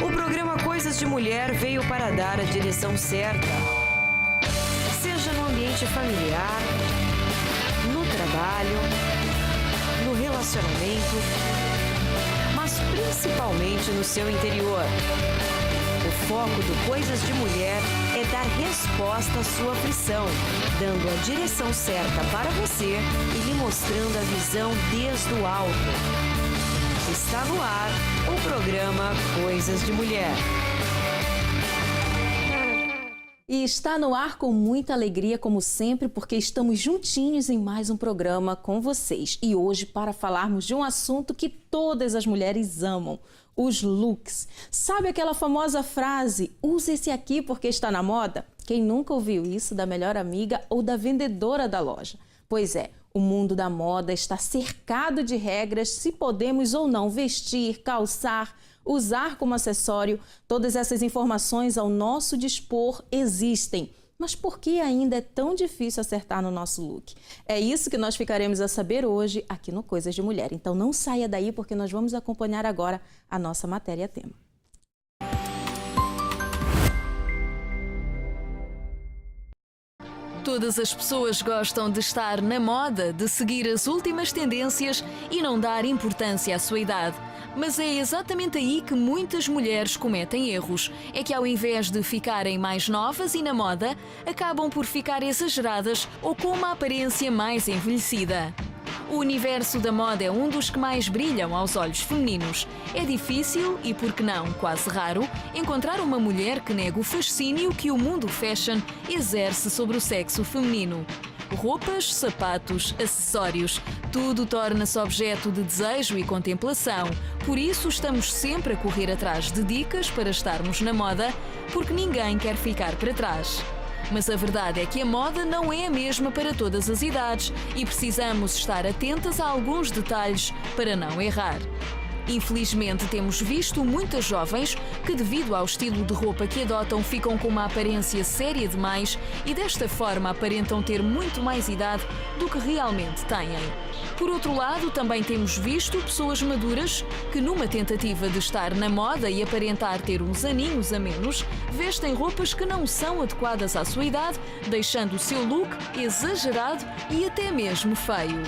O programa Coisas de Mulher veio para dar a direção certa. Seja no ambiente familiar, no trabalho, no relacionamento, mas principalmente no seu interior. O foco do Coisas de Mulher é dar resposta à sua aflição, dando a direção certa para você e lhe mostrando a visão desde o alto. Está no ar o programa Coisas de Mulher. E está no ar com muita alegria, como sempre, porque estamos juntinhos em mais um programa com vocês. E hoje para falarmos de um assunto que todas as mulheres amam, os looks. Sabe aquela famosa frase, use esse aqui porque está na moda? Quem nunca ouviu isso da melhor amiga ou da vendedora da loja? Pois é, o mundo da moda está cercado de regras se podemos ou não vestir, calçar, usar como acessório. Todas essas informações ao nosso dispor existem. Mas por que ainda é tão difícil acertar no nosso look? É isso que nós ficaremos a saber hoje aqui no Coisas de Mulher. Então não saia daí porque nós vamos acompanhar agora a nossa matéria-tema. Todas as pessoas gostam de estar na moda, de seguir as últimas tendências e não dar importância à sua idade. Mas é exatamente aí que muitas mulheres cometem erros. É que ao invés de ficarem mais novas e na moda, acabam por ficar exageradas ou com uma aparência mais envelhecida. O universo da moda é um dos que mais brilham aos olhos femininos. É difícil e, por que não, quase raro, encontrar uma mulher que negue o fascínio que o mundo fashion exerce sobre o sexo feminino. Roupas, sapatos, acessórios, tudo torna-se objeto de desejo e contemplação. Por isso estamos sempre a correr atrás de dicas para estarmos na moda, porque ninguém quer ficar para trás. Mas a verdade é que a moda não é a mesma para todas as idades e precisamos estar atentas a alguns detalhes para não errar. Infelizmente, temos visto muitas jovens que, devido ao estilo de roupa que adotam, ficam com uma aparência séria demais e, desta forma, aparentam ter muito mais idade do que realmente têm. Por outro lado, também temos visto pessoas maduras que, numa tentativa de estar na moda e aparentar ter uns aninhos a menos, vestem roupas que não são adequadas à sua idade, deixando o seu look exagerado e até mesmo feio.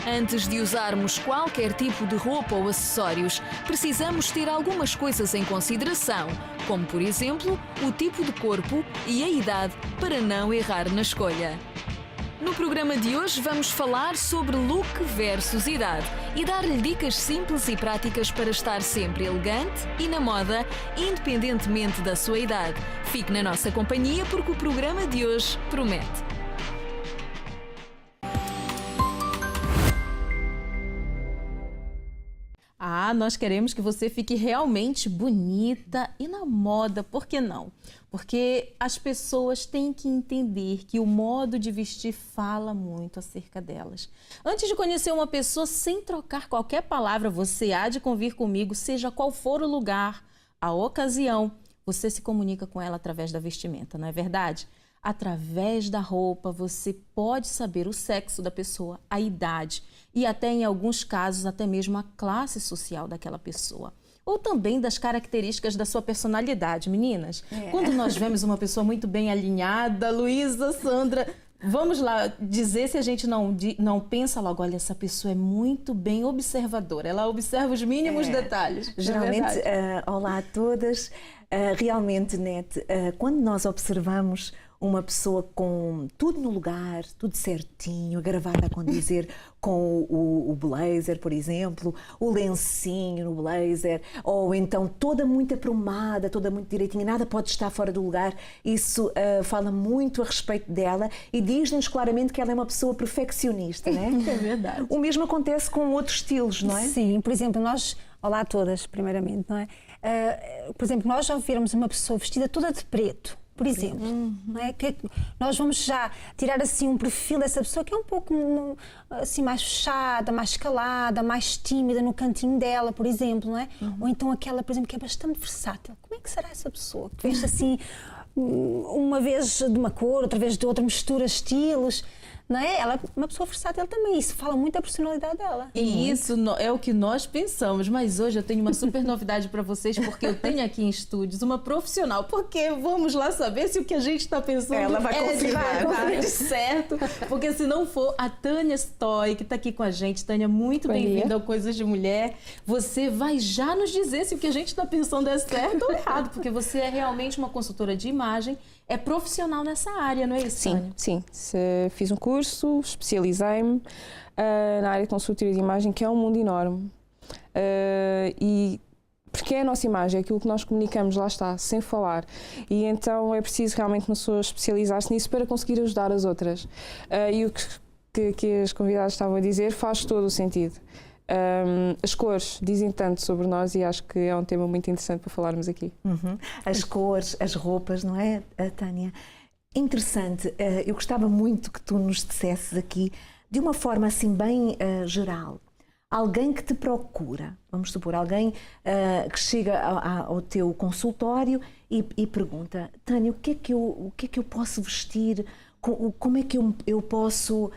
Antes de usarmos qualquer tipo de roupa ou acessórios, precisamos ter algumas coisas em consideração, como, por exemplo, o tipo de corpo e a idade, para não errar na escolha. No programa de hoje vamos falar sobre look versus idade e dar-lhe dicas simples e práticas para estar sempre elegante e na moda, independentemente da sua idade. Fique na nossa companhia porque o programa de hoje promete. Nós queremos que você fique realmente bonita e na moda, por que não? Porque as pessoas têm que entender que o modo de vestir fala muito acerca delas. Antes de conhecer uma pessoa, sem trocar qualquer palavra, você há de convir comigo, seja qual for o lugar, a ocasião, você se comunica com ela através da vestimenta, não é verdade? Através da roupa, você pode saber o sexo da pessoa, a idade e até, em alguns casos, até mesmo a classe social daquela pessoa. Ou também das características da sua personalidade, meninas. Quando nós vemos uma pessoa muito bem alinhada, Luísa, Sandra, vamos lá dizer se a gente não pensa logo, olha, essa pessoa é muito bem observadora, ela observa os mínimos detalhes. Geralmente, olá a todas, realmente, Nete, quando nós observamos uma pessoa com tudo no lugar, tudo certinho, a gravata a condizer com o blazer, por exemplo, o lencinho no blazer, ou então toda muito aprumada, toda muito direitinha, nada pode estar fora do lugar. Isso fala muito a respeito dela e diz-nos claramente que ela é uma pessoa perfeccionista, não é? É verdade. O mesmo acontece com outros estilos, não é? Sim, por exemplo, nós, olá a todas, primeiramente, não é? Por exemplo, nós já virmos uma pessoa vestida toda de preto, por exemplo, não é? Que nós vamos já tirar assim um perfil dessa pessoa que é um pouco assim mais fechada, mais calada, mais tímida no cantinho dela, por exemplo, não é? Ou então aquela, por exemplo, que é bastante versátil. Como é que será essa pessoa que veste assim uma vez de uma cor, outra vez de outra, mistura estilos? não é? Ela é uma pessoa versátil também, isso fala muito da personalidade dela. E isso é o que nós pensamos, mas hoje eu tenho uma super novidade para vocês, porque eu tenho aqui em estúdios uma profissional, porque vamos lá saber se o que a gente está pensando Ela vai é de confirmar. verdade, certo? Porque se não for, a Tânia Stoy, que está aqui com a gente, Tânia, muito bem-vinda ao Coisas de Mulher, você vai já nos dizer se o que a gente está pensando é certo ou errado, porque você é realmente uma consultora de imagem, é profissional nessa área, não é isso, Tânia? Sim. Fiz um curso, especializei-me na área de consultoria de imagem, que é um mundo enorme. E porque é a nossa imagem, é aquilo que nós comunicamos, lá está, sem falar. E então é preciso realmente uma pessoa especializar-se nisso para conseguir ajudar as outras. E o que as convidadas estavam a dizer faz todo o sentido. As cores dizem tanto sobre nós e acho que é um tema muito interessante para falarmos aqui. As cores, as roupas, não é, Tânia? Interessante. Eu gostava muito que tu nos dissesses aqui, de uma forma assim bem geral, alguém que te procura, vamos supor, alguém que chega ao teu consultório e pergunta: Tânia, o que é que eu posso vestir? Como é que eu posso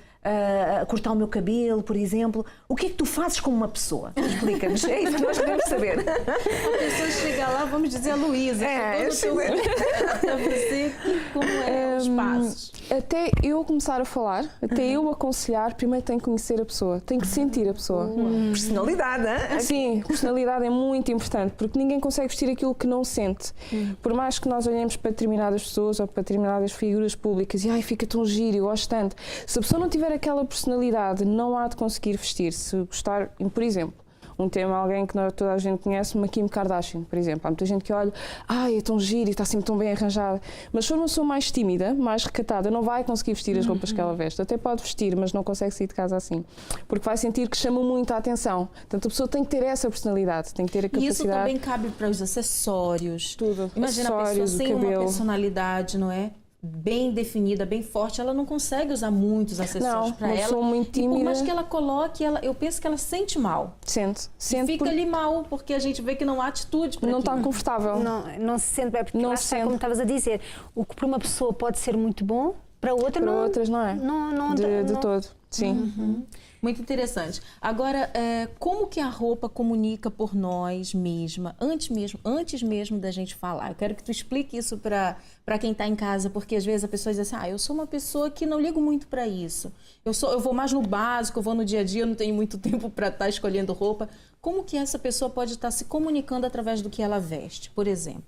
cortar o meu cabelo, por exemplo? O que é que tu fazes com uma pessoa? Explica-nos, é isso que nós queremos saber. A pessoa chega lá, vamos dizer a Luísa, para você, como é os passos? Até eu começar a falar, até eu aconselhar, primeiro tenho que conhecer a pessoa, tenho que sentir a pessoa. Personalidade, hein? Sim, personalidade é muito importante, porque ninguém consegue vestir aquilo que não sente. Por mais que nós olhemos para determinadas pessoas ou para determinadas figuras públicas e fica tão giro, eu gosto tanto. Se a pessoa não tiver aquela personalidade, não há de conseguir vestir. Se gostar, por exemplo, um tema, alguém que toda a gente conhece, uma Kim Kardashian, por exemplo. Há muita gente que olha, é tão giro e está sempre tão bem arranjada. Mas se for uma pessoa mais tímida, mais recatada, não vai conseguir vestir as roupas que ela veste. Até pode vestir, mas não consegue sair de casa assim. Porque vai sentir que chama muito a atenção. Portanto, a pessoa tem que ter essa personalidade, tem que ter a capacidade. E isso também cabe para os acessórios. Tudo. Imagina Acessórios, a pessoa sem o cabelo. uma personalidade, não é? Bem definida, bem forte, ela não consegue usar muitos acessórios para ela. Sou muito tímida. E por mais que ela coloque, eu penso que ela sente mal. Sente Fica ali mal, porque a gente vê que não há atitude para não aquilo. está confortável. Não se sente bem, porque Não lá se está, sente. como estavas a dizer, o que para uma pessoa pode ser muito bom, para outra Para não. outras não é. De todo. Sim. Muito interessante. Agora, como que a roupa comunica por nós mesma, antes mesmo da gente falar? Eu quero que tu explique isso para quem está em casa, porque às vezes a pessoa diz assim, eu sou uma pessoa que não ligo muito para isso. Eu vou mais no básico, eu vou no dia a dia, eu não tenho muito tempo para estar escolhendo roupa. Como que essa pessoa pode estar se comunicando através do que ela veste, por exemplo?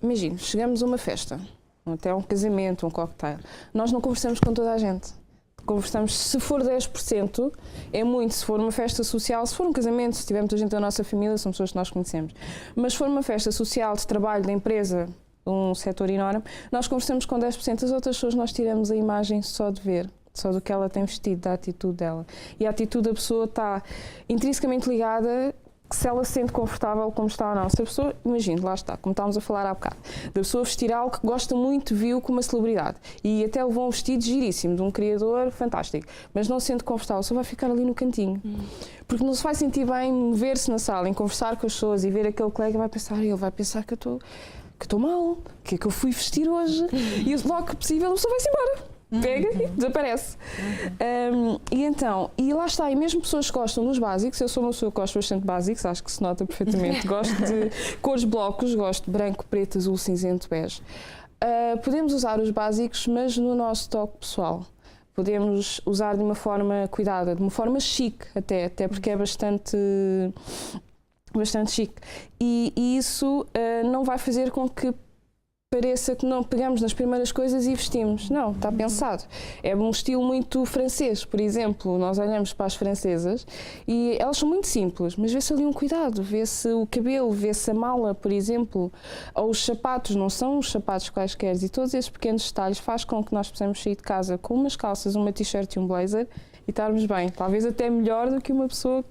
Imagina, chegamos a uma festa, até um casamento, um cocktail. Nós não conversamos com toda a gente. Conversamos, se for 10%, é muito. Se for uma festa social, se for um casamento, se tiver muita gente da nossa família, são pessoas que nós conhecemos. Mas se for uma festa social, de trabalho, da empresa, um setor enorme, nós conversamos com 10%. As outras pessoas nós tiramos a imagem só de ver, só do que ela tem vestido, da atitude dela. E a atitude da pessoa está intrinsecamente ligada, que se ela se sente confortável como está ou não. Se a pessoa, imagina, lá está, como estávamos a falar há bocado, da pessoa vestir algo que gosta muito, viu com uma celebridade e até levou um vestido giríssimo de um criador fantástico, mas não se sente confortável, só vai ficar ali no cantinho. Porque não se vai sentir bem mover-se na sala, em conversar com as pessoas e ver aquele colega, ele vai pensar que eu estou mal, que é que eu fui vestir hoje. E logo que possível a pessoa vai-se embora. Pega e desaparece. E lá está, e mesmo pessoas que gostam dos básicos, eu sou uma pessoa que gosta bastante de básicos, acho que se nota perfeitamente, gosto de cores blocos, gosto de branco, preto, azul, cinzento, bege. Podemos usar os básicos, mas no nosso toque pessoal. Podemos usar de uma forma cuidada, de uma forma chique até porque é bastante chique. E isso não vai fazer com que pareça que não pegamos nas primeiras coisas e vestimos. Não, está pensado. É um estilo muito francês, por exemplo. Nós olhamos para as francesas e elas são muito simples, mas vê-se ali um cuidado, vê-se o cabelo, vê-se a mala, por exemplo, ou os sapatos, não são os sapatos quaisquer, e todos esses pequenos detalhes faz com que nós possamos sair de casa com umas calças, uma t-shirt e um blazer e estarmos bem. Talvez até melhor do que uma pessoa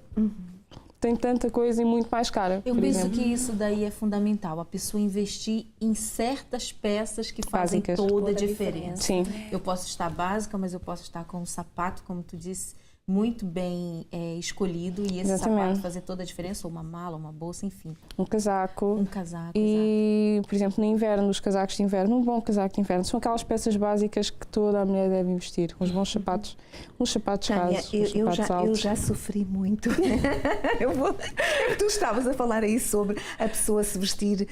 tem tanta coisa e muito mais cara. Eu penso que isso daí é fundamental, a pessoa investir em certas peças que fazem toda a diferença. Sim. Eu posso estar básica, mas eu posso estar com um sapato, como tu disse, muito bem escolhido e esse Exatamente. sapato fazer toda a diferença, ou uma mala, uma bolsa, enfim. Um casaco. Um casaco, E, por exemplo, no inverno, os casacos de inverno, um bom casaco de inverno, são aquelas peças básicas que toda a mulher deve investir. Uns bons sapatos, uns sapatos Tânia, rasos, uns sapatos eu altos. já sofri muito. Tu estavas a falar aí sobre a pessoa se vestir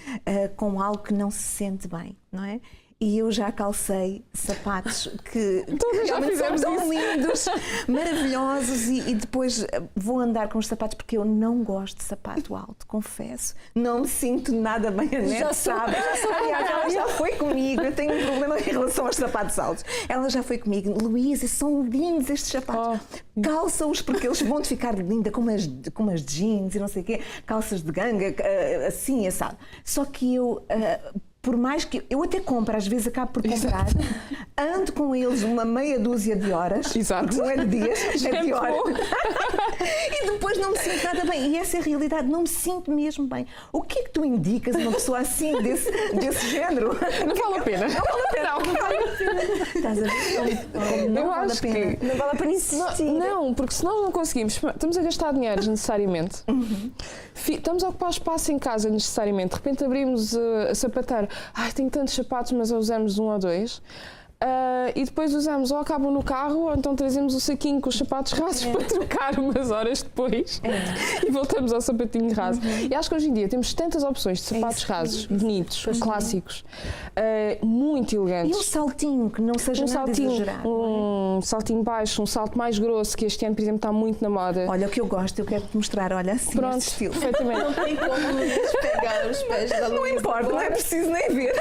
com algo que não se sente bem, não é? E eu já calcei sapatos que Todas já realmente são fizemos tão lindos, maravilhosos, e depois vou andar com os sapatos porque eu não gosto de sapato alto, confesso. Não me sinto nada bem, a Nete sabe. Aliás, ela já foi comigo, eu tenho um problema em relação aos sapatos altos. Ela já foi comigo, Luísa, são lindos estes sapatos. Calça-os porque eles vão te ficar linda com umas jeans e não sei o quê, calças de ganga, assim, assado. Só que eu... por mais que eu até compro, às vezes acabo por comprar, ando com eles uma meia dúzia de horas, Exato. não é de dias, é de horas. bom. E depois não me sinto nada bem. E essa é a realidade, não me sinto mesmo bem. O que é que tu indicas a uma pessoa assim, desse género? Não vale a pena. Não vale a pena. Não vale a pena. Estás a ver? Não Eu vale a acho pena. que- Não vale a pena insistir. Não, porque se nós não conseguimos, estamos a gastar dinheiro desnecessariamente, estamos a ocupar espaço em casa necessariamente, de repente abrimos a sapateira, ai, tenho tantos sapatos, mas usamos um ou dois. E depois usamos ou acabam no carro ou então trazemos o saquinho com os sapatos rasos para trocar umas horas depois e voltamos ao sapatinho raso. E acho que hoje em dia temos tantas opções de sapatos rasos, bonitos, clássicos, muito E elegantes. um saltinho que não seja Um nada saltinho, exagerado. um saltinho baixo, um salto mais grosso, que este ano, por exemplo, está muito na moda. Olha o que eu gosto, eu quero-te mostrar, olha assim, Pronto, este estilo. perfeitamente. Não tem como pegar os pés da Não Luísa importa, não é agora. preciso nem ver.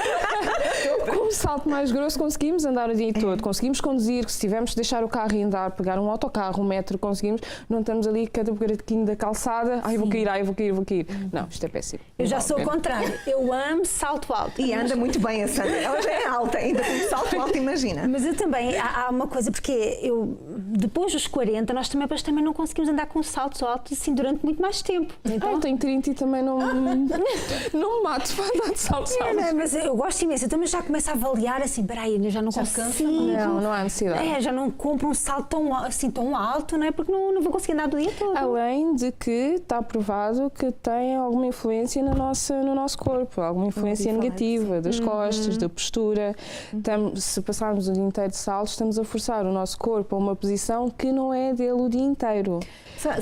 Com um salto mais grosso conseguimos andar o dia todo, conseguimos conduzir, se tivermos de deixar o carro e andar, pegar um autocarro, um metro, conseguimos, não estamos ali cada buraquinho da calçada, ai vou cair, ai vou cair, vou cair. Não, isto é péssimo. Eu já Não sou o vale a pena. contrário. Eu amo salto alto. E anda muito bem a Sandra. Ela já é alta, ainda com um salto alto, imagina. Mas eu também, há uma coisa, porque eu, depois dos 40, nós também não conseguimos andar com saltos altos assim durante muito mais tempo. Então, eu tenho 30 e também não me mato para andar de saltos altos. Não, mas eu gosto imenso. Eu também já começo a avaliar assim, peraí, eu já não cansa consigo. Não há necessidade. Já não compro um salto tão alto, não é? Porque não vou conseguir andar do dia todo. Além de que está provado que tem alguma influência no nosso corpo, alguma influência falar negativa, das costas, da postura. Se passarmos o dia inteiro de saltos, estamos a forçar o nosso corpo a uma posição que não é dele o dia inteiro.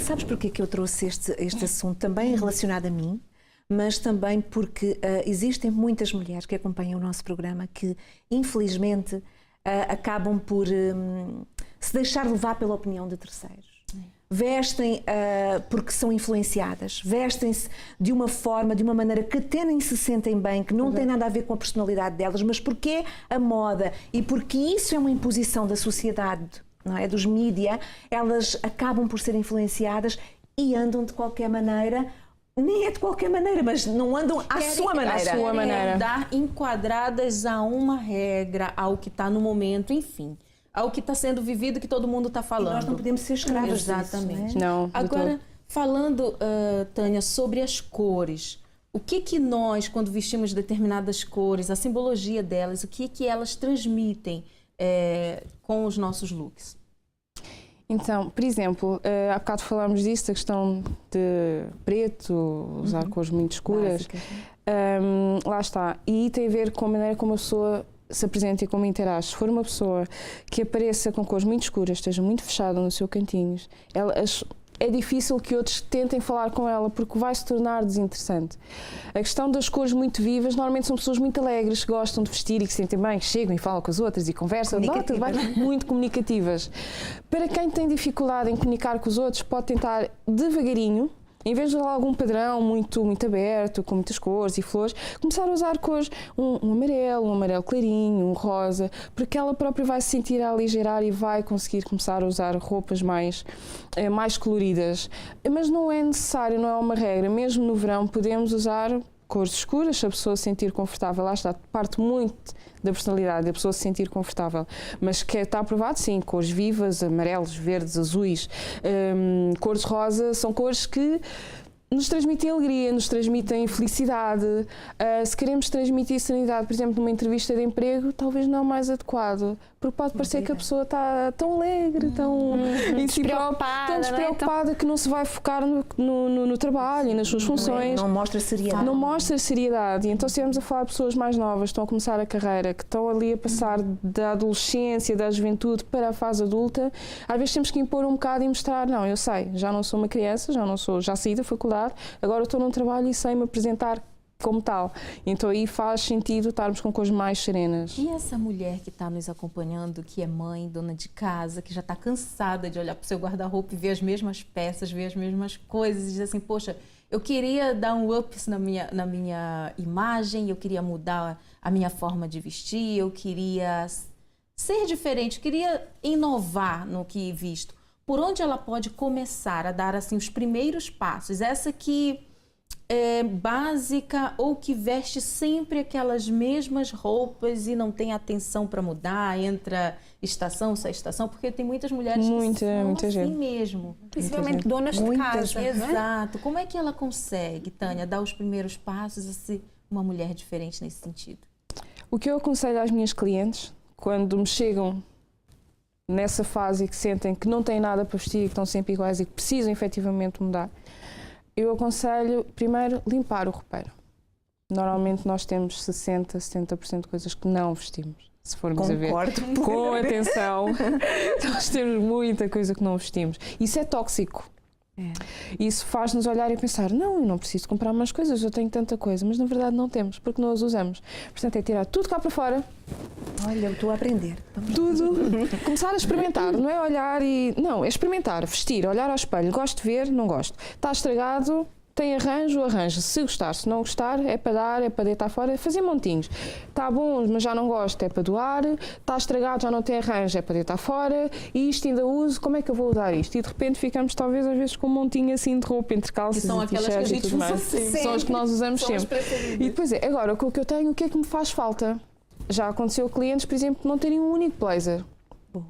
Sabes porquê que eu trouxe este assunto também relacionado a mim? Mas também porque existem muitas mulheres que acompanham o nosso programa que, infelizmente, acabam por se deixar levar pela opinião de terceiros. Vestem porque são influenciadas, vestem-se de uma forma, de uma maneira que até nem se sentem bem, que não tem nada a ver com a personalidade delas, mas porque é a moda e porque isso é uma imposição da sociedade, não é? Dos mídia, elas acabam por ser influenciadas e andam de qualquer maneira. Nem é de qualquer maneira, mas não andam à sua maneira. à sua maneira. Dar enquadradas a uma regra, ao que está no momento, enfim, ao que está sendo vivido, que todo mundo está E falando. nós não podemos ser escravos Exatamente. disso, não é? Não, de Agora, todo. falando, Tânia, sobre as cores, o que nós, quando vestimos determinadas cores, a simbologia delas, o que elas transmitem com os nossos looks? Então, por exemplo, há bocado falámos disso, da questão de preto, usar cores muito escuras. Lá está. E tem a ver com a maneira como a pessoa se apresenta e como interage. Se for uma pessoa que apareça com cores muito escuras, esteja muito fechada no seu cantinho, é difícil que outros tentem falar com ela porque vai se tornar desinteressante. A questão das cores muito vivas, normalmente são pessoas muito alegres, que gostam de vestir e que se sentem bem, que chegam e falam com as outras e conversam, tudo bem, muito comunicativas. Para quem tem dificuldade em comunicar com os outros, pode tentar devagarinho, em vez de usar algum padrão muito aberto, com muitas cores e flores, começar a usar cores, um amarelo clarinho, um rosa, porque ela própria vai se sentir a aligerar e vai conseguir começar a usar roupas mais coloridas. Mas não é necessário, não é uma regra. Mesmo no verão podemos usar cores escuras, se a pessoa se sentir confortável. Lá está, parte muito da personalidade, da pessoa se sentir confortável. Mas que está aprovado, sim, cores vivas, amarelos, verdes, azuis, cores rosa, são cores que nos transmitem alegria, nos transmitem felicidade. Se queremos transmitir serenidade, por exemplo, numa entrevista de emprego, talvez não é o mais adequado, porque pode parecer que a pessoa está tão alegre, tão em si própria, tão despreocupada, que não se vai focar no trabalho e nas suas funções. Não mostra seriedade. Não mostra seriedade. E então, se estivermos a falar de pessoas mais novas, que estão a começar a carreira, que estão ali a passar da adolescência, da juventude para a fase adulta, às vezes temos que impor um bocado e mostrar, não, eu sei, já não sou uma criança, já saí da faculdade, agora estou num trabalho e sei me apresentar como tal. Então aí faz sentido estarmos com coisas mais serenas. E essa mulher que está nos acompanhando, que é mãe, dona de casa, que já está cansada de olhar para o seu guarda-roupa e ver as mesmas peças, ver as mesmas coisas e dizer assim, poxa, eu queria dar um ups na minha imagem, eu queria mudar a minha forma de vestir, eu queria ser diferente, eu queria inovar no que visto. Por onde ela pode começar a dar assim os primeiros passos? Essa que é básica ou que veste sempre aquelas mesmas roupas e não tem atenção para mudar, entra estação, sai estação, porque tem muitas mulheres que são assim gente. mesmo. Principalmente donas de casa. Exato. Como é que ela consegue, Tânia, dar os primeiros passos a ser uma mulher diferente nesse sentido? O que eu aconselho às minhas clientes, quando me chegam nessa fase e que sentem que não têm nada para vestir, que estão sempre iguais e que precisam efetivamente mudar, eu aconselho primeiro limpar o roupeiro. Normalmente nós temos 60%, 70% de coisas que não vestimos, se formos a ver. Com atenção, nós temos muita coisa que não vestimos. Isso é tóxico. Isso faz-nos olhar e pensar, não, eu não preciso comprar mais coisas, eu tenho tanta coisa, mas na verdade não temos, porque não as usamos. Portanto, é tirar tudo cá para fora. Olha, eu estou a aprender. Tudo. Começar a experimentar, não é olhar e... Não, é experimentar, vestir, olhar ao espelho. Gosto de ver, não gosto. Está estragado, tem arranjo, arranja. Se gostar, se não gostar, é para dar, é para deitar fora, é fazer montinhos. Está bom, mas já não gosto, é para doar. Está estragado, já não tem arranjo, é para deitar fora. E isto ainda uso, como é que eu vou usar isto? E de repente ficamos talvez às vezes com um montinho assim de roupa entre calças e t-shirts e tudo mais. São as que nós usamos sempre. E depois agora com o que eu tenho, o que é que me faz falta? Já aconteceu clientes, por exemplo, não terem um único blazer. Boa.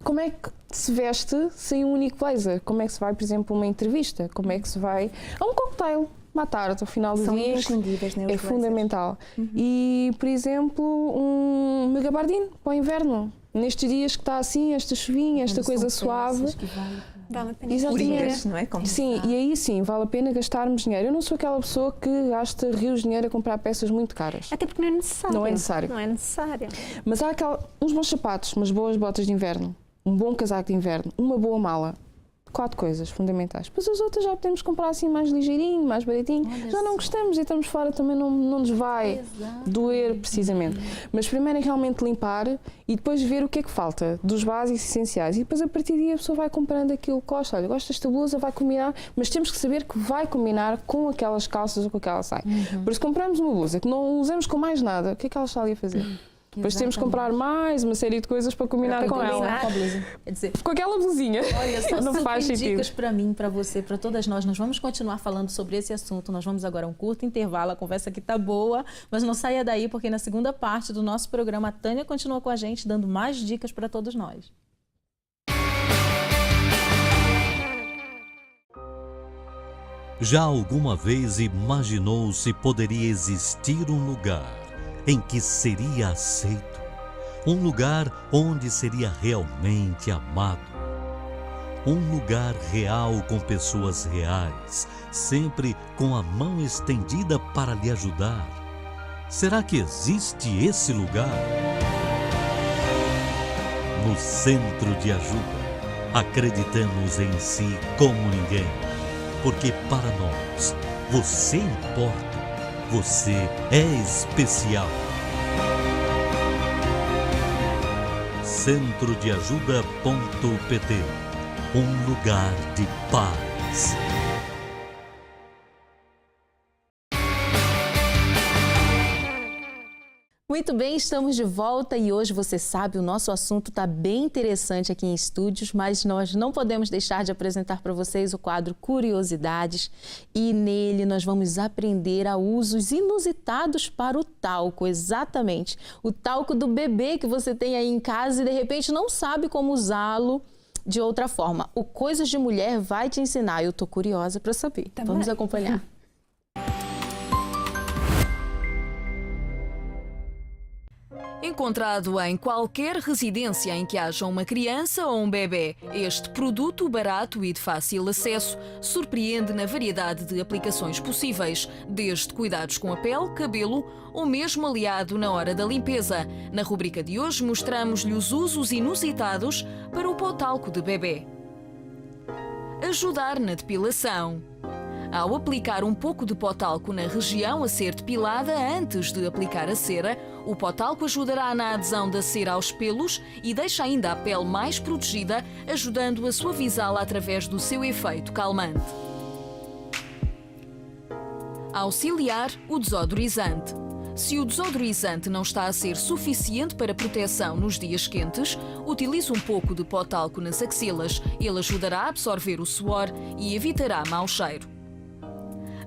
Como é que se veste sem um único blazer? Como é que se vai, por exemplo, a uma entrevista? Como é que se vai a um cocktail, à tarde, ao final do São dia? imprescindíveis, né, os é blazers. fundamental. E, por exemplo, um gabardine para o inverno. Nestes dias que está assim, esta chuvinha, esta coisa suave. Vale a pena. Coringas, não é? Como Sim, e aí sim, vale a pena gastarmos dinheiro. Eu não sou aquela pessoa que gasta rios de dinheiro a comprar peças muito caras. Até porque não é necessário. Não é necessário. Não é necessário. Mas há uns bons sapatos, umas boas botas de inverno, um bom casaco de inverno, uma boa mala. 4 coisas fundamentais. Depois as outras já podemos comprar assim mais ligeirinho, mais baratinho. Já não gostamos e estamos fora, também não nos vai doer precisamente. Mas primeiro é realmente limpar e depois ver o que é que falta dos básicos essenciais. E depois a partir daí a pessoa vai comprando aquilo que gosta. Olha, gosto desta blusa, vai combinar, mas temos que saber que vai combinar com aquelas calças ou com aquela saia. Por isso compramos uma blusa que não usamos com mais nada, o que é que ela está ali a fazer? Depois temos que comprar mais uma série de coisas para combinar com ela. Com a blusa. Quer dizer, com aquela blusinha. olha, só não faz tem sentido. dicas para mim, para você, para todas nós. Nós vamos continuar falando sobre esse assunto. Nós vamos agora a um curto intervalo. A conversa aqui tá boa, mas não saia daí, porque na segunda parte do nosso programa, a Tânia continua com a gente, dando mais dicas para todos nós. Já alguma vez imaginou se poderia existir um lugar em que seria aceito, um lugar onde seria realmente amado, um lugar real com pessoas reais, sempre com a mão estendida para lhe ajudar? Será que existe esse lugar? No Centro de Ajuda, acreditamos em si como ninguém, porque para nós você importa. Você é especial. centrodeajuda.pt, um lugar de paz. Muito bem, estamos de volta e hoje, você sabe, o nosso assunto está bem interessante aqui em estúdios, mas nós não podemos deixar de apresentar para vocês o quadro Curiosidades e nele nós vamos aprender a usos inusitados para o talco, exatamente. O talco do bebê que você tem aí em casa e de repente não sabe como usá-lo de outra forma. O Coisas de Mulher vai te ensinar. Eu tô curiosa para saber. Também. Vamos acompanhar. Encontrado em qualquer residência em que haja uma criança ou um bebê, este produto barato e de fácil acesso surpreende na variedade de aplicações possíveis, desde cuidados com a pele, cabelo ou mesmo aliado na hora da limpeza. Na rubrica de hoje mostramos-lhe os usos inusitados para o pó talco de bebê. Ajudar na depilação. Ao aplicar um pouco de pó talco na região a ser depilada antes de aplicar a cera, o pó talco ajudará na adesão da cera aos pelos e deixa ainda a pele mais protegida, ajudando a suavizá-la através do seu efeito calmante. Auxiliar o desodorizante. Se o desodorizante não está a ser suficiente para proteção nos dias quentes, utilize um pouco de pó talco nas axilas. Ele ajudará a absorver o suor e evitará mau cheiro.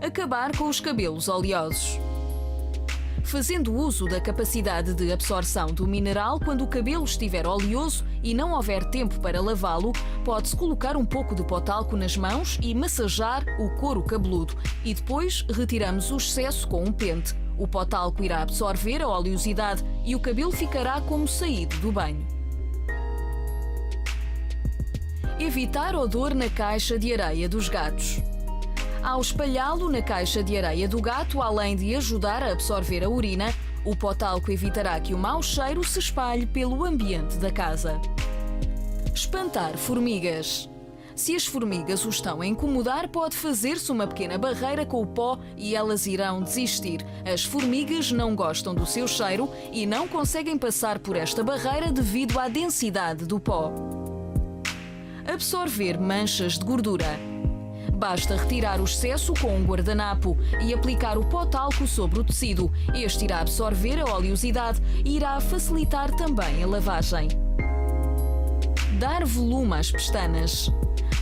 Acabar com os cabelos oleosos. Fazendo uso da capacidade de absorção do mineral, quando o cabelo estiver oleoso e não houver tempo para lavá-lo, pode-se colocar um pouco de pó talco nas mãos e massajar o couro cabeludo. E depois retiramos o excesso com um pente. O pó talco irá absorver a oleosidade e o cabelo ficará como saído do banho. Evitar odor na caixa de areia dos gatos. Ao espalhá-lo na caixa de areia do gato, além de ajudar a absorver a urina, o pó talco evitará que o mau cheiro se espalhe pelo ambiente da casa. Espantar formigas. Se as formigas o estão a incomodar, pode fazer-se uma pequena barreira com o pó e elas irão desistir. As formigas não gostam do seu cheiro e não conseguem passar por esta barreira devido à densidade do pó. Absorver manchas de gordura. Basta retirar o excesso com um guardanapo e aplicar o pó talco sobre o tecido. Este irá absorver a oleosidade e irá facilitar também a lavagem. Dar volume às pestanas.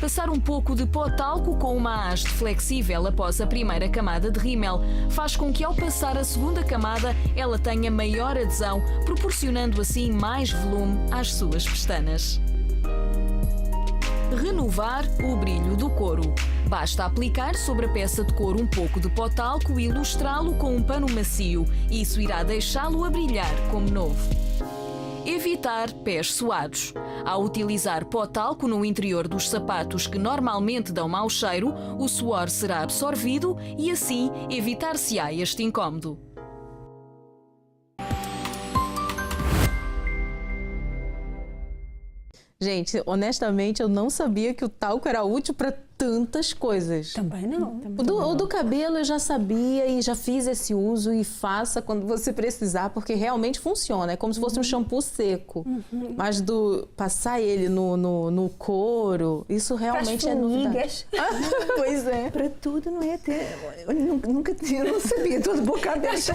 Passar um pouco de pó talco com uma haste flexível após a primeira camada de rímel faz com que ao passar a segunda camada ela tenha maior adesão, proporcionando assim mais volume às suas pestanas. Renovar o brilho do couro. Basta aplicar sobre a peça de couro um pouco de pó talco e ilustrá-lo com um pano macio. Isso irá deixá-lo a brilhar como novo. Evitar pés suados. Ao utilizar pó talco no interior dos sapatos que normalmente dão mau cheiro, o suor será absorvido e assim evitar-se-á este incómodo. Gente, honestamente, eu não sabia que o talco era útil para tantas coisas. Também não. O do cabelo eu já sabia e já fiz esse uso e faça quando você precisar, porque realmente funciona. É como se fosse um shampoo seco. Mas passar ele no couro, isso realmente é novidade. Pois é. Para tudo, não é? Eu nunca eu não sabia, estou de boca aberta.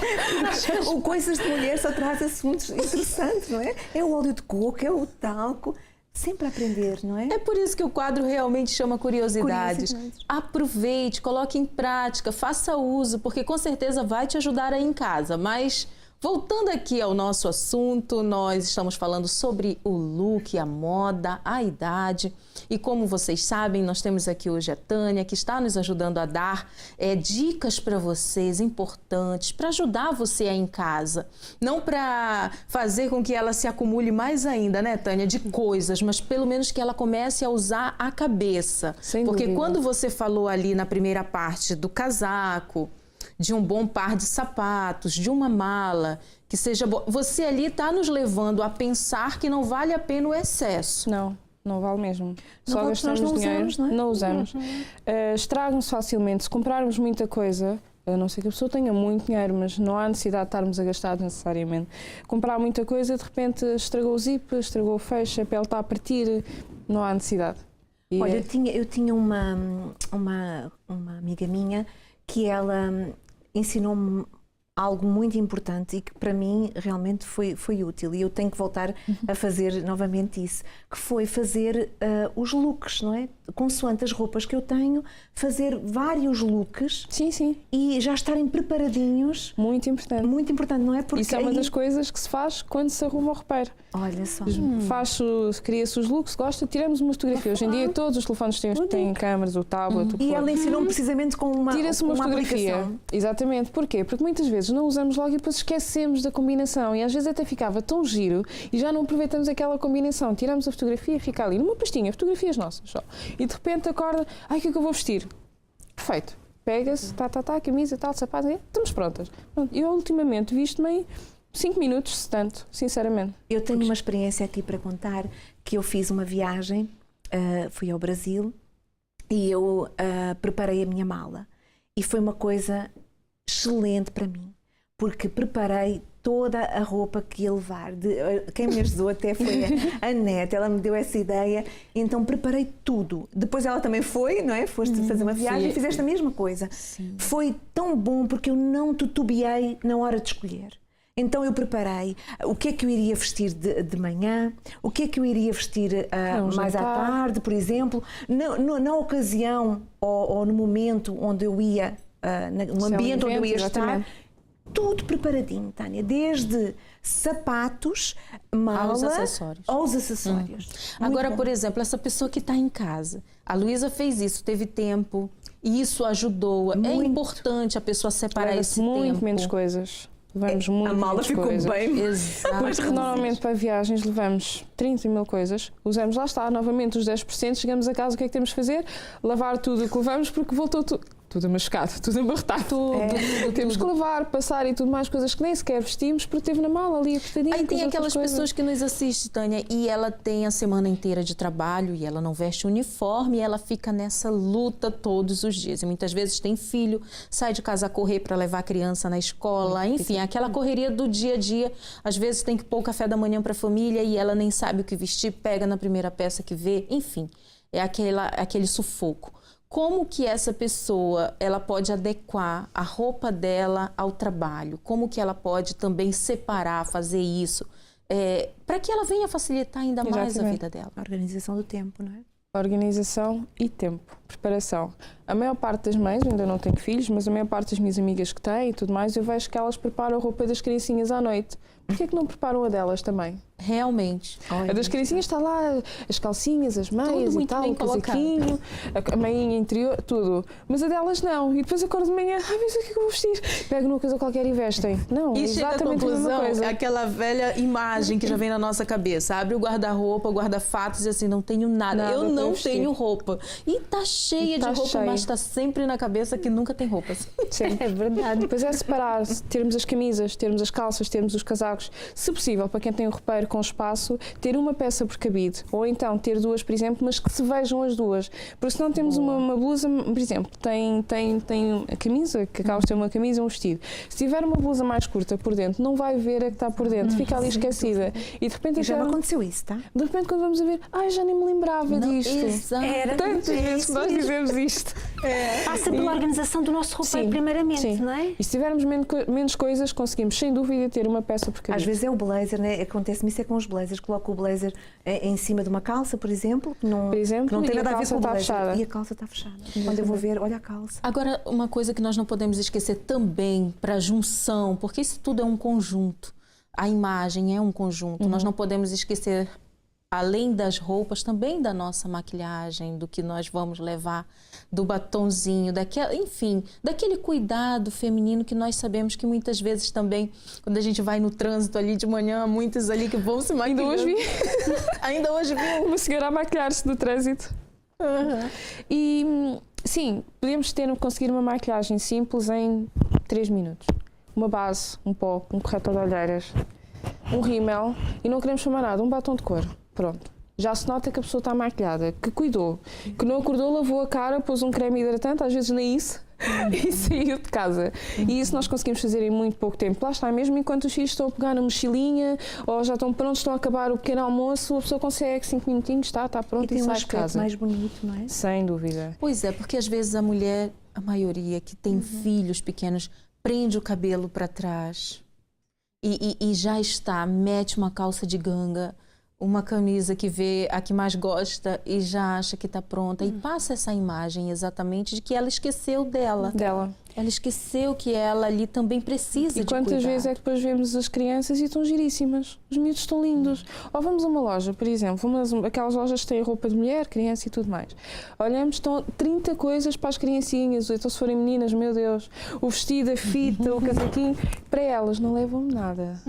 O Coisas de Mulher só traz assuntos interessantes, não é? É o óleo de coco, é o talco. Sempre a aprender, não é? É por isso que o quadro realmente chama curiosidades. Aproveite, coloque em prática, faça uso, porque com certeza vai te ajudar aí em casa. Mas voltando aqui ao nosso assunto, nós estamos falando sobre o look, a moda, a idade. E como vocês sabem, nós temos aqui hoje a Tânia, que está nos ajudando a dar dicas para vocês importantes, para ajudar você aí em casa. Não para fazer com que ela se acumule mais ainda, né, Tânia, de coisas, mas pelo menos que ela comece a usar a cabeça. Sem Porque dúvida. quando você falou ali na primeira parte do casaco, de um bom par de sapatos, de uma mala, que seja boa, você ali está nos levando a pensar que não vale a pena o excesso. Não vale mesmo. Não Só vale, gastamos nós não dinheiro, usamos, não é? não usamos. Estragam-se facilmente. Se comprarmos muita coisa, a não ser que a pessoa tenha muito dinheiro, mas não há necessidade de estarmos a gastar necessariamente. Comprar muita coisa, de repente estragou o zip, estragou o fecho, a pele está a partir, não há necessidade. E Olha, eu tinha uma amiga minha que ela ensinou-me algo muito importante e que para mim realmente foi útil, e eu tenho que voltar a fazer novamente isso, que foi fazer os looks, não é? Consoante as roupas que eu tenho, fazer vários looks. Sim, sim. E já estarem preparadinhos. Muito importante. Muito importante, não é? Porque isso é uma das coisas que se faz quando se arruma o roupeiro. Olha só. Cria-se os looks, gosta, tiramos uma fotografia. Hoje em dia todos os telefones têm câmaras, o tablet, o que E for. ela ensinou precisamente com uma Tira-se uma fotografia. aplicação. Exatamente. Porquê? Porque muitas vezes não usamos logo e depois esquecemos da combinação, e às vezes até ficava tão giro e já não aproveitamos aquela combinação. Tiramos a fotografia e fica ali numa pastinha, fotografias nossas só. E de repente acorda, ai, o que é que eu vou vestir? Perfeito. Pega-se, camisa, tal, sapatos, estamos prontas. Eu ultimamente visto-me em 5 minutos, se tanto, sinceramente. Eu tenho uma experiência aqui para contar, que eu fiz uma viagem, fui ao Brasil e eu preparei a minha mala. E foi uma coisa excelente para mim, porque preparei toda a roupa que ia levar. Quem me ajudou até foi a Nete, ela me deu essa ideia, então preparei tudo. Depois ela também foi, não é? Foste fazer uma viagem e fizeste a mesma coisa. Sim. Foi tão bom porque eu não titubeei na hora de escolher. Então eu preparei o que é que eu iria vestir de manhã, o que é que eu iria vestir mais à tarde, por exemplo, na ocasião ou no momento onde eu ia, no ambiente onde eu ia estar. Tudo preparadinho, Tânia, desde sapatos, mala, aos acessórios. Agora, por exemplo, essa pessoa que está em casa, a Luísa fez isso, teve tempo, e isso ajudou. É importante a pessoa separar esse tempo. Muito menos coisas. Levamos muito a mala ficou coisas. bem. Mas normalmente para viagens levamos 30 mil coisas, usamos, lá está, novamente os 10%, chegamos a casa, o que é que temos de fazer? Lavar tudo o que levamos, porque voltou tudo amascado, tudo abarrotado. Temos que lavar, passar e tudo mais, coisas que nem sequer vestimos, porque teve na mala ali apertadinho. Aí tem aquelas pessoas que nos assistem, Tânia, e ela tem a semana inteira de trabalho e ela não veste uniforme e ela fica nessa luta todos os dias. E muitas vezes tem filho, sai de casa a correr para levar a criança na escola, enfim, aquela correria do dia a dia. Às vezes tem que pôr o café da manhã para a família e ela nem sabe o que vestir, pega na primeira peça que vê, enfim, é aquele sufoco. Como que essa pessoa ela pode adequar a roupa dela ao trabalho? Como que ela pode também separar, fazer isso, para que ela venha facilitar ainda mais a vida dela? A organização do tempo, não é? Organização e tempo, preparação. A maior parte das mães, ainda não tenho filhos, mas a maior parte das minhas amigas que têm e tudo mais, eu vejo que elas preparam a roupa das criancinhas à noite. Por que é que não preparam a delas também? Realmente. A das criancinhas está lá, as calcinhas, as meias e tal, o casaquinho, a meinha interior, tudo. Mas a delas não. E depois acordo de manhã, mas o que é que eu vou vestir? Pego numa coisa qualquer e vestem. Não, e exatamente a mesma coisa. Aquela velha imagem que já vem na nossa cabeça. Abre o guarda-roupa, o guarda-fatos e diz assim, não tenho nada. Eu não tenho roupa. E tá cheia de roupa, mas tá sempre na cabeça que nunca tem roupas. Sim. É verdade. Depois é separar, termos as camisas, termos as calças, termos os casacos. Se possível, para quem tem um roupeiro com espaço, ter uma peça por cabide, ou então ter duas, por exemplo, mas que se vejam as duas. Porque senão temos uma blusa, por exemplo, tem a camisa, que acaba de ter uma camisa e um vestido. Se tiver uma blusa mais curta por dentro, não vai ver a que está por dentro, fica ali esquecida. E de repente já me aconteceu isso, tá? De repente quando vamos a ver, já nem me lembrava disto. Era tantas vezes que nós dizemos isto. Passa pela organização do nosso roupeiro primeiramente, não é? E se tivermos menos coisas, conseguimos sem dúvida ter uma peça por cabide. Às vezes é o blazer, né? Acontece-me isso com os blazers. Coloco o blazer em cima de uma calça, por exemplo, que não tem nada a ver com o blazer. Fechada. E a calça está fechada. Quando eu vou ver, olha a calça. Agora, uma coisa que nós não podemos esquecer também para a junção, porque isso tudo é um conjunto. A imagem é um conjunto. Nós não podemos esquecer, além das roupas, também da nossa maquilhagem, do que nós vamos levar, do batonzinho, daquele cuidado feminino que nós sabemos que muitas vezes também, quando a gente vai no trânsito ali de manhã, há muitas ali que vão se maquilhando. Ainda hoje vi uma senhora a maquilhar-se no trânsito. E sim, podemos conseguir uma maquilhagem simples em 3 minutos. Uma base, um pó, um corretor de olheiras, um rímel e não queremos chamar nada, um batom de cor. Pronto. Já se nota que a pessoa está maquilhada, que cuidou, que não acordou, lavou a cara, pôs um creme hidratante, às vezes nem isso, e saiu de casa. E isso nós conseguimos fazer em muito pouco tempo. Lá está, mesmo enquanto os filhos estão a pegar na mochilinha ou já estão prontos, estão a acabar o pequeno almoço, a pessoa consegue 5 minutinhos, está pronta e sai de casa. Mais bonito, não é? Sem dúvida. Pois é, porque às vezes a mulher, a maioria que tem filhos pequenos, prende o cabelo para trás e já está, mete uma calça de ganga, uma camisa que vê a que mais gosta e já acha que está pronta e passa essa imagem exatamente de que ela esqueceu dela. Ela esqueceu que ela ali também precisa de cuidar. E quantas vezes é que depois vemos as crianças e estão giríssimas, os miúdos estão lindos. Ou vamos a uma loja, por exemplo, aquelas lojas que têm roupa de mulher, criança e tudo mais. Olhamos, estão 30 coisas para as criancinhas, então se forem meninas, meu Deus, o vestido, a fita, o casaquinho, para elas não levam nada.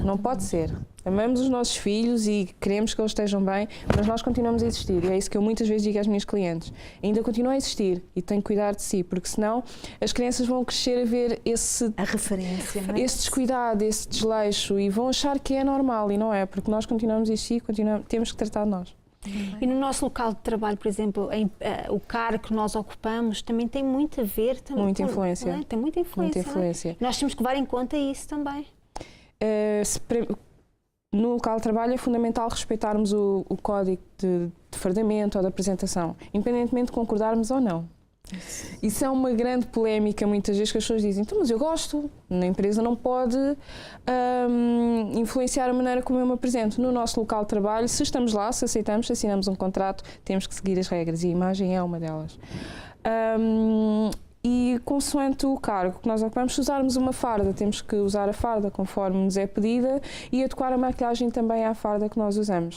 Não pode ser. Amamos os nossos filhos e queremos que eles estejam bem, mas nós continuamos a existir. E é isso que eu muitas vezes digo às minhas clientes. Ainda continuam a existir e têm que cuidar de si, porque senão as crianças vão crescer a ver a referência, não é? esse descuidado, esse desleixo e vão achar que é normal e não é, porque nós continuamos a existir, temos que tratar de nós. E no nosso local de trabalho, por exemplo, o cargo que nós ocupamos também tem muito a ver. Muita influência. Não é? Tem muita influência. Muita influência. Nós temos que levar em conta isso também. No local de trabalho é fundamental respeitarmos o código de fardamento ou de apresentação, independentemente de concordarmos ou não. Isso é uma grande polémica muitas vezes, que as pessoas dizem, então, mas eu gosto, na empresa não pode influenciar a maneira como eu me apresento. No nosso local de trabalho, se estamos lá, se aceitamos, se assinamos um contrato, temos que seguir as regras e a imagem é uma delas. E consoante o cargo que nós ocupamos, se usarmos uma farda, temos que usar a farda conforme nos é pedida e adequar a maquilhagem também à farda que nós usamos.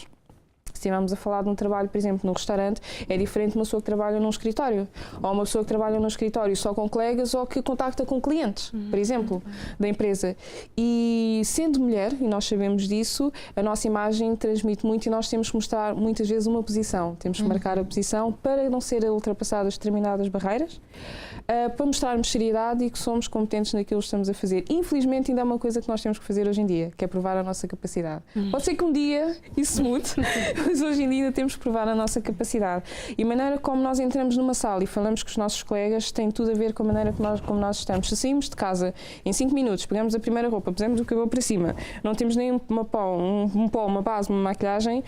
Se estivermos a falar de um trabalho, por exemplo, num restaurante, é diferente de uma pessoa que trabalha num escritório. Ou uma pessoa que trabalha num escritório só com colegas ou que contacta com clientes, por exemplo, da empresa. E sendo mulher, e nós sabemos disso, a nossa imagem transmite muito e nós temos que mostrar muitas vezes uma posição. Temos que marcar a posição para não ser ultrapassadas determinadas barreiras, para mostrarmos seriedade e que somos competentes naquilo que estamos a fazer. Infelizmente ainda há uma coisa que nós temos que fazer hoje em dia, que é provar a nossa capacidade. Pode ser que um dia isso mude, mas hoje em dia ainda temos que provar a nossa capacidade. E a maneira como nós entramos numa sala e falamos com os nossos colegas tem tudo a ver com a maneira como nós estamos. Se saímos de casa em 5 minutos, pegamos a primeira roupa, pusemos o cabelo para cima, não temos nem uma pó, uma base, uma maquilhagem,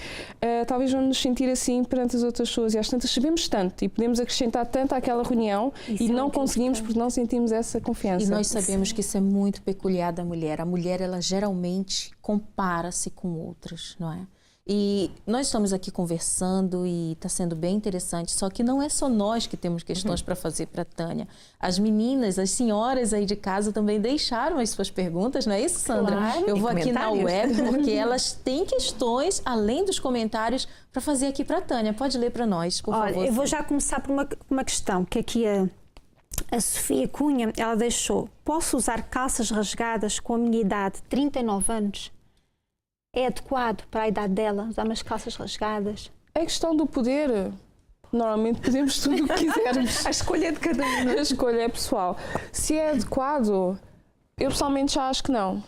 talvez vamos nos sentir assim perante as outras pessoas. E às tantas sabemos tanto e podemos acrescentar tanto àquela reunião e não conseguimos porque não sentimos essa confiança. E nós sabemos que isso é muito peculiar da mulher. A mulher, ela geralmente compara-se com outras, não é? E nós estamos aqui conversando e está sendo bem interessante, só que não é só nós que temos questões para fazer para a Tânia. As meninas, as senhoras aí de casa também deixaram as suas perguntas, não é isso, Sandra? Claro, eu vou aqui na web porque elas têm questões, além dos comentários, para fazer aqui para a Tânia. Pode ler para nós, por favor. Olha, eu vou já começar por uma questão, que aqui a Sofia Cunha, ela deixou: posso usar calças rasgadas com a minha idade, 39 anos? É adequado para a idade dela usar umas calças rasgadas? É questão do poder. Normalmente podemos tudo o que quisermos. A escolha é de cada um. A escolha é pessoal. Se é adequado, eu pessoalmente já acho que não.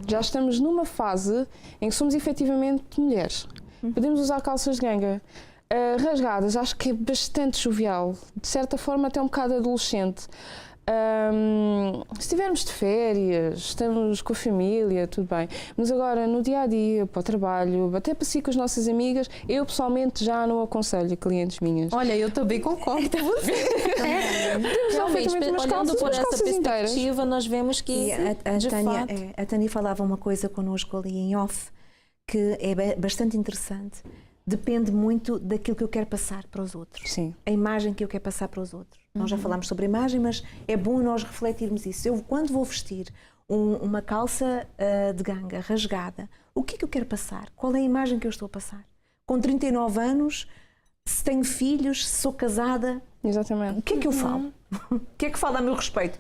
Já estamos numa fase em que somos efetivamente mulheres. Podemos usar calças de ganga. Rasgadas, acho que é bastante jovial. De certa forma até um bocado adolescente. Se estivermos de férias, estamos com a família, tudo bem. Mas agora, no dia-a-dia, para o trabalho, até para si com as nossas amigas, eu pessoalmente já não aconselho a clientes minhas. Olha, eu também concordo com você. Realmente, olhando por essa perspectiva, nós vemos que, a Tânia falava uma coisa connosco ali em off, que é bastante interessante. Depende muito daquilo que eu quero passar para os outros. Sim. A imagem que eu quero passar para os outros. Nós já falámos sobre a imagem, mas é bom nós refletirmos isso. Eu, quando vou vestir uma calça de ganga rasgada, o que é que eu quero passar? Qual é a imagem que eu estou a passar? Com 39 anos, se tenho filhos, se sou casada... Exatamente. O que é que eu falo? O que é que fala a meu respeito?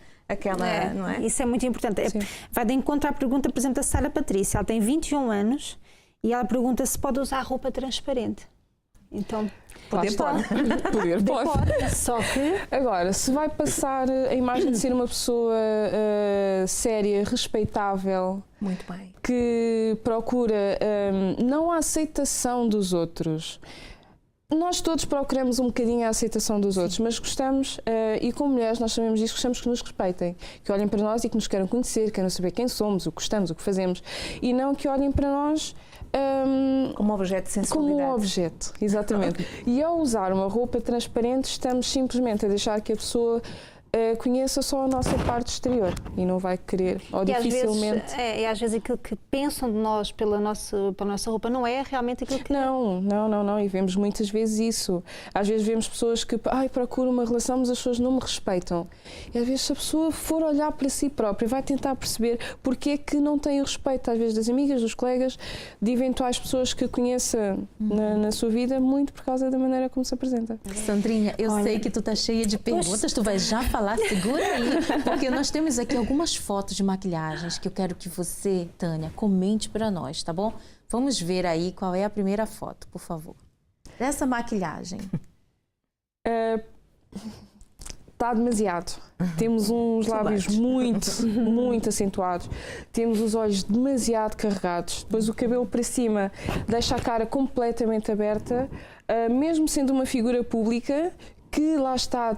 Não é? Isso é muito importante. Sim. Vai de encontro à pergunta, por exemplo, da Sara Patrícia. Ela tem 21 anos... E ela pergunta se pode usar roupa transparente. Então, Poder pode. Só que... Agora, se vai passar a imagem de ser uma pessoa séria, respeitável... Muito bem. Que procura não a aceitação dos outros... Nós todos procuramos um bocadinho a aceitação dos outros, mas gostamos, e como mulheres nós sabemos disso, gostamos que nos respeitem, que olhem para nós e que nos queiram conhecer, queiram saber quem somos, o que gostamos, o que fazemos, e não que olhem para nós como objeto de sensualidade. como um objeto, exatamente. E ao usar uma roupa transparente estamos simplesmente a deixar que a pessoa conheça só a nossa parte exterior e não vai querer, ou dificilmente... E às vezes aquilo que pensam de nós pela nossa roupa não é realmente aquilo que... Não, e vemos muitas vezes isso. Às vezes vemos pessoas que procuram uma relação, mas as pessoas não me respeitam. E às vezes se a pessoa for olhar para si própria, vai tentar perceber porque é que não tem o respeito, às vezes das amigas, dos colegas, de eventuais pessoas que conheça na sua vida, muito por causa da maneira como se apresenta. Sandrinha, eu sei que tu tá cheia de perguntas, tu vai já falar, segura aí, porque nós temos aqui algumas fotos de maquilhagens que eu quero que você, Tânia, comente para nós, tá bom? Vamos ver aí qual é a primeira foto, por favor. Dessa maquilhagem. Está demasiado. Temos uns lábios muito acentuados. Temos os olhos demasiado carregados. Depois o cabelo para cima deixa a cara completamente aberta. Mesmo sendo uma figura pública, que lá está,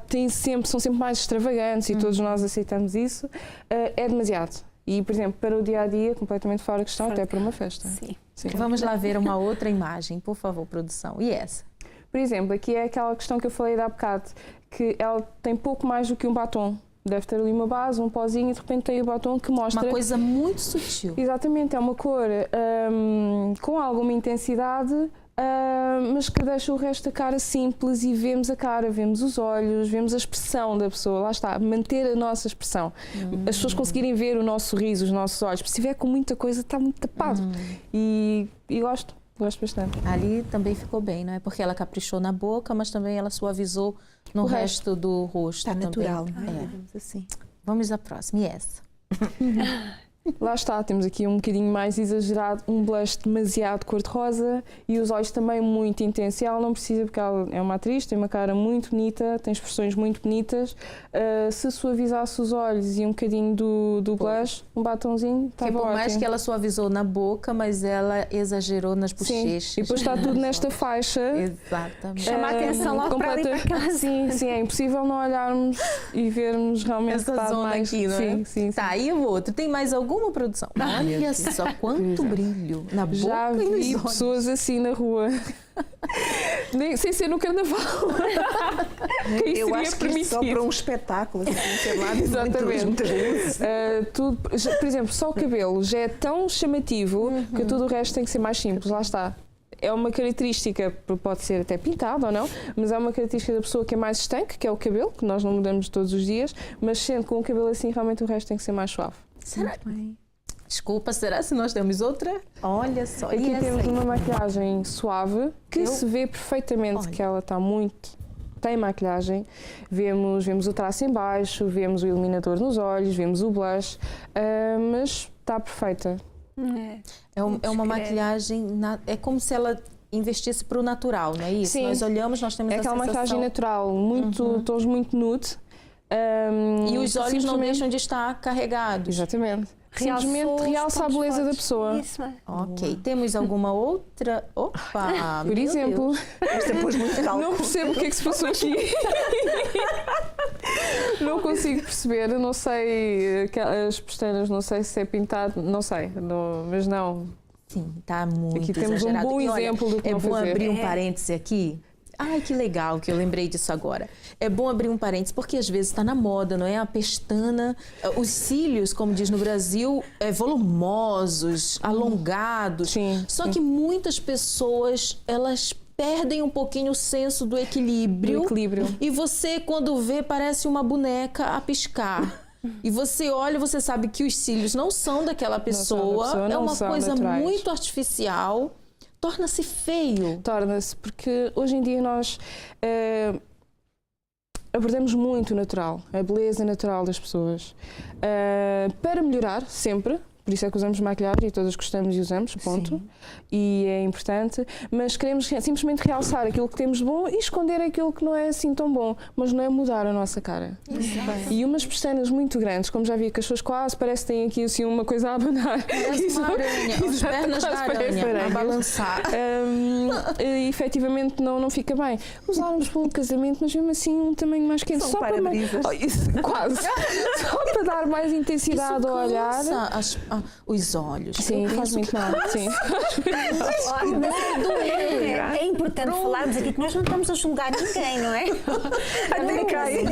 são sempre mais extravagantes e todos nós aceitamos isso, é demasiado. E, por exemplo, para o dia-a-dia, completamente fora de questão, até para uma festa. Sim. Vamos lá ver uma outra imagem, por favor, produção. E essa? Por exemplo, aqui é aquela questão que eu falei há bocado, que ela tem pouco mais do que um batom. Deve ter ali uma base, um pozinho e de repente tem o batom que mostra... Uma coisa muito sutil. Exatamente, é uma cor com alguma intensidade, mas que deixa o resto da cara simples e vemos a cara, vemos os olhos, vemos a expressão da pessoa, lá está, manter a nossa expressão. As pessoas conseguirem ver o nosso sorriso, os nossos olhos, se tiver com muita coisa está muito tapado e gosto bastante. Ali também ficou bem, não é? Porque ela caprichou na boca, mas também ela suavizou no resto do rosto. Está natural, não é? É. Assim. Vamos à próxima, e essa? Lá está, temos aqui um bocadinho mais exagerado, um blush demasiado cor-de-rosa e os olhos também muito intensos. E ela não precisa, porque ela é uma atriz, tem uma cara muito bonita, tem expressões muito bonitas. Se suavizasse os olhos e um bocadinho do blush, um batonzinho, estava ótimo. Por mais que ela suavizou na boca, mas ela exagerou nas bochechas. Sim, e depois está tudo nesta faixa. Exatamente. Chama a atenção logo para ali para casa. Sim, é impossível não olharmos e vermos realmente essa está zona mais... aqui, não é? Sim. Tá, e o outro? Tem mais alguma produção? Olha só quanto brilho na boca. Já vi e nos pessoas assim na rua. Sem ser no carnaval. Eu acho que isto só para um espetáculo, assim, sei lá, exatamente. muitas luzes. Por exemplo, só o cabelo já é tão chamativo que tudo o resto tem que ser mais simples, lá está. É uma característica, pode ser até pintado ou não, mas é uma característica da pessoa que é mais estanque, que é o cabelo, que nós não mudamos todos os dias, mas sendo com o cabelo assim, realmente o resto tem que ser mais suave. Será? Desculpa, será se nós temos outra? Olha só. Aqui temos uma maquilhagem suave, que se vê perfeitamente que ela está tem maquilhagem. Vemos o traço em baixo, vemos o iluminador nos olhos, vemos o blush, mas está perfeita. É uma maquilhagem, é como se ela investisse para o natural, não é isso? Sim. Nós olhamos, nós temos a sensação... É aquela maquilhagem natural, tons muito nude. E os olhos não deixam de estar carregados. Exatamente. Simplesmente realça a beleza da pessoa. Isso, Ok. Temos alguma outra? Opa! Por exemplo, Esta pôs muito calmo. não percebo o que é que se passou aqui. Não consigo perceber, não sei, as pestanas, não sei se é pintado, não sei, mas não. Sim, está muito aqui temos exagerado. um bom exemplo do que não fazer. É bom abrir um parêntese aqui. Ai, que legal que eu lembrei disso agora. É bom abrir um parênteses, porque às vezes está na moda, não é? A pestana, os cílios, como diz no Brasil, volumosos, alongados. Sim, Só que muitas pessoas, elas perdem um pouquinho o senso do equilíbrio. E você, quando vê, parece uma boneca a piscar. E você olha, você sabe que os cílios não são daquela pessoa. É uma coisa muito artificial. Torna-se feio. Torna-se, porque hoje em dia nós abordamos muito o natural, a beleza natural das pessoas. Para melhorar, sempre, por isso é que usamos maquilhagem e todas gostamos e usamos, ponto. Sim. E é importante, mas queremos simplesmente realçar aquilo que temos de bom e esconder aquilo que não é assim tão bom, mas não é mudar a nossa cara. Exato. E umas pestanas muito grandes, como já vi que as pessoas quase parece que têm aqui assim uma coisa a abanar. Parece uma aranha, as Exato, pernas da quase parece aranha a aranhas. balançar. Efetivamente não fica bem. Usarmos para um casamento, mas mesmo assim um tamanho mais quente. São Só para para-brisas. quase. Só para dar mais intensidade ao olhar. Cansa os olhos. Sim, Eu faz penso muito mal. Sim. Olha, mas é importante falarmos aqui que nós não estamos a julgar ninguém, não é? Até cai.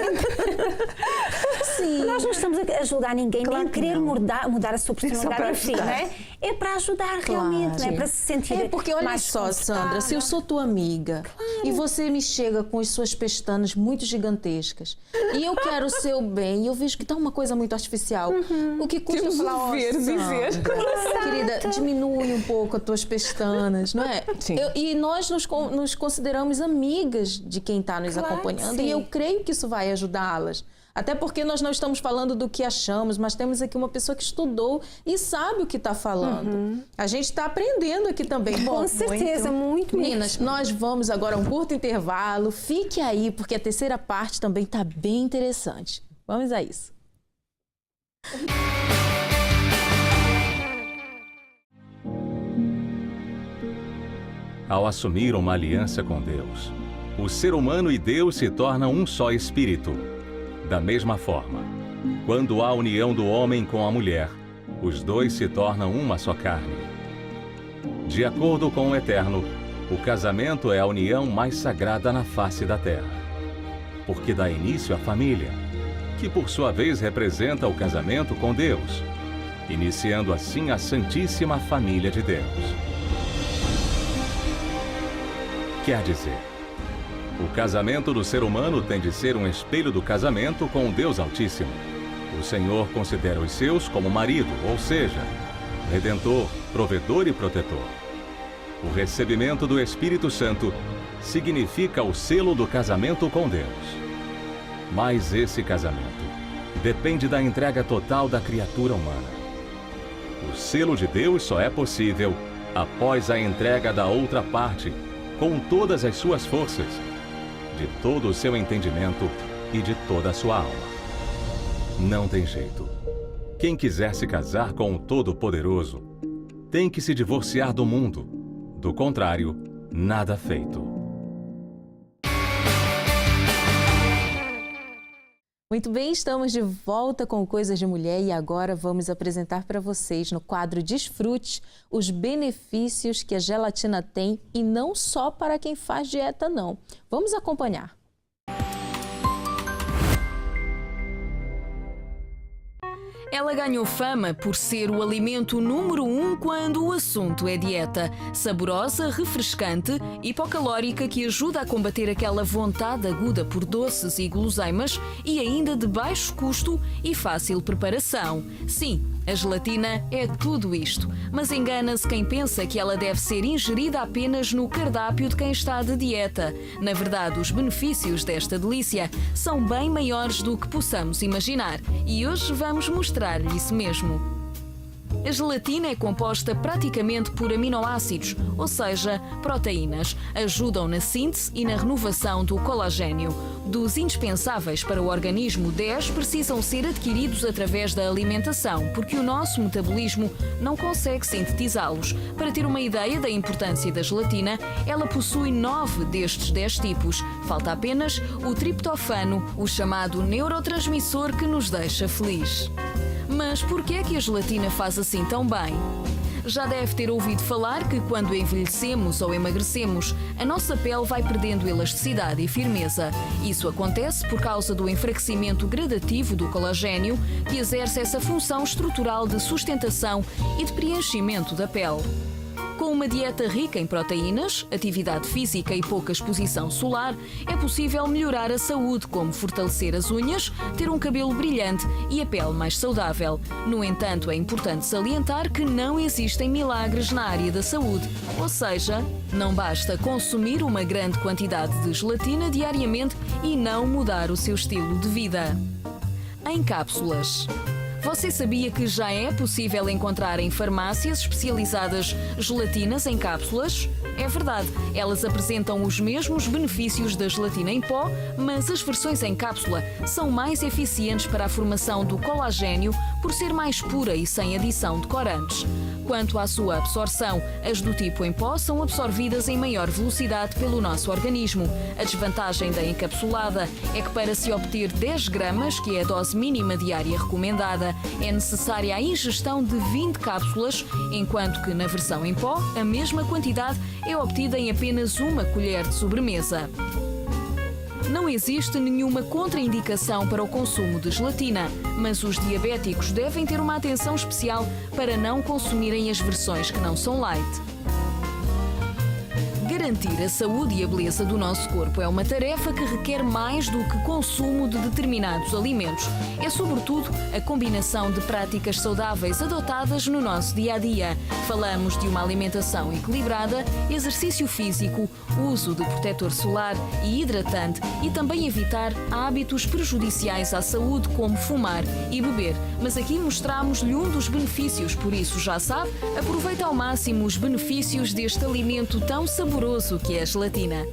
Sim. Nós não estamos a julgar ninguém, Claro nem que querer não. mudar a sua para personalidade, enfim, não ajudar. é? É para ajudar realmente, não é? Para se sentir É porque olha mais só, Sandra, se eu confortável. sou tua amiga e você me chega com as suas pestanas muito gigantescas e eu quero o seu bem e eu vejo que tá uma coisa muito artificial, o que custa Temos falar, o ó, dever de dizer. Sandra, querida, diminui um pouco as tuas pestanas, não é? Sim. E nós nos consideramos amigas de quem está nos Claro, acompanhando sim. e eu creio que isso vai ajudá-las. Até porque nós não estamos falando do que achamos, mas temos aqui uma pessoa que estudou e sabe o que está falando. A gente está aprendendo aqui também. Bom, Com certeza, muito meninas, nós vamos agora a um curto intervalo. Fique aí, porque a terceira parte também está bem interessante. Vamos a isso. Ao assumir uma aliança com Deus, o ser humano e Deus se tornam um só espírito. Da mesma forma, quando há união do homem com a mulher, os dois se tornam uma só carne. De acordo com o Eterno, o casamento é a união mais sagrada na face da terra, porque dá início à família, que por sua vez representa o casamento com Deus, iniciando assim a Santíssima Família de Deus. Quer dizer, o casamento do ser humano tem de ser um espelho do casamento com o Deus Altíssimo. O Senhor considera os seus como marido, ou seja, redentor, provedor e protetor. O recebimento do Espírito Santo significa o selo do casamento com Deus. Mas esse casamento depende da entrega total da criatura humana. O selo de Deus só é possível após a entrega da outra parte, com todas as suas forças, de todo o seu entendimento e de toda a sua alma. Não tem jeito. Quem quiser se casar com o Todo-Poderoso tem que se divorciar do mundo. Do contrário, nada feito. Muito bem, estamos de volta com Coisas de Mulher e agora vamos apresentar para vocês no quadro Desfrute os benefícios que a gelatina tem e não só para quem faz dieta não. Vamos acompanhar. Ela ganhou fama por ser o alimento número 1 quando o assunto é dieta. Saborosa, refrescante, hipocalórica que ajuda a combater aquela vontade aguda por doces e guloseimas e ainda de baixo custo e fácil preparação. Sim, a gelatina é tudo isto, mas engana-se quem pensa que ela deve ser ingerida apenas no cardápio de quem está de dieta. Na verdade, os benefícios desta delícia são bem maiores do que possamos imaginar e hoje vamos mostrar-lhe isso mesmo. A gelatina é composta praticamente por aminoácidos, ou seja, proteínas. Ajudam na síntese e na renovação do colagênio. Dos indispensáveis para o organismo, 10 precisam ser adquiridos através da alimentação, porque o nosso metabolismo não consegue sintetizá-los. Para ter uma ideia da importância da gelatina, ela possui 9 destes 10 tipos. Falta apenas o triptofano, o chamado neurotransmissor que nos deixa feliz. Mas por que é que a gelatina faz assim tão bem? Já deve ter ouvido falar que quando envelhecemos ou emagrecemos, a nossa pele vai perdendo elasticidade e firmeza. Isso acontece por causa do enfraquecimento gradativo do colagênio, que exerce essa função estrutural de sustentação e de preenchimento da pele. Com uma dieta rica em proteínas, atividade física e pouca exposição solar, é possível melhorar a saúde, como fortalecer as unhas, ter um cabelo brilhante e a pele mais saudável. No entanto, é importante salientar que não existem milagres na área da saúde, ou seja, não basta consumir uma grande quantidade de gelatina diariamente e não mudar o seu estilo de vida. Em cápsulas. Você sabia que já é possível encontrar em farmácias especializadas gelatinas em cápsulas? É verdade, elas apresentam os mesmos benefícios da gelatina em pó, mas as versões em cápsula são mais eficientes para a formação do colagênio por ser mais pura e sem adição de corantes. Quanto à sua absorção, as do tipo em pó são absorvidas em maior velocidade pelo nosso organismo. A desvantagem da encapsulada é que para se obter 10 gramas, que é a dose mínima diária recomendada, é necessária a ingestão de 20 cápsulas, enquanto que na versão em pó, a mesma quantidade é obtida em apenas uma colher de sobremesa. Não existe nenhuma contraindicação para o consumo de gelatina, mas os diabéticos devem ter uma atenção especial para não consumirem as versões que não são light. Garantir a saúde e a beleza do nosso corpo é uma tarefa que requer mais do que consumo de determinados alimentos. É, sobretudo, a combinação de práticas saudáveis adotadas no nosso dia-a-dia. Falamos de uma alimentação equilibrada, exercício físico, uso de protetor solar e hidratante e também evitar hábitos prejudiciais à saúde, como fumar e beber. Mas aqui mostramos-lhe um dos benefícios, por isso já sabe, aproveita ao máximo os benefícios deste alimento tão saboroso que é a gelatina.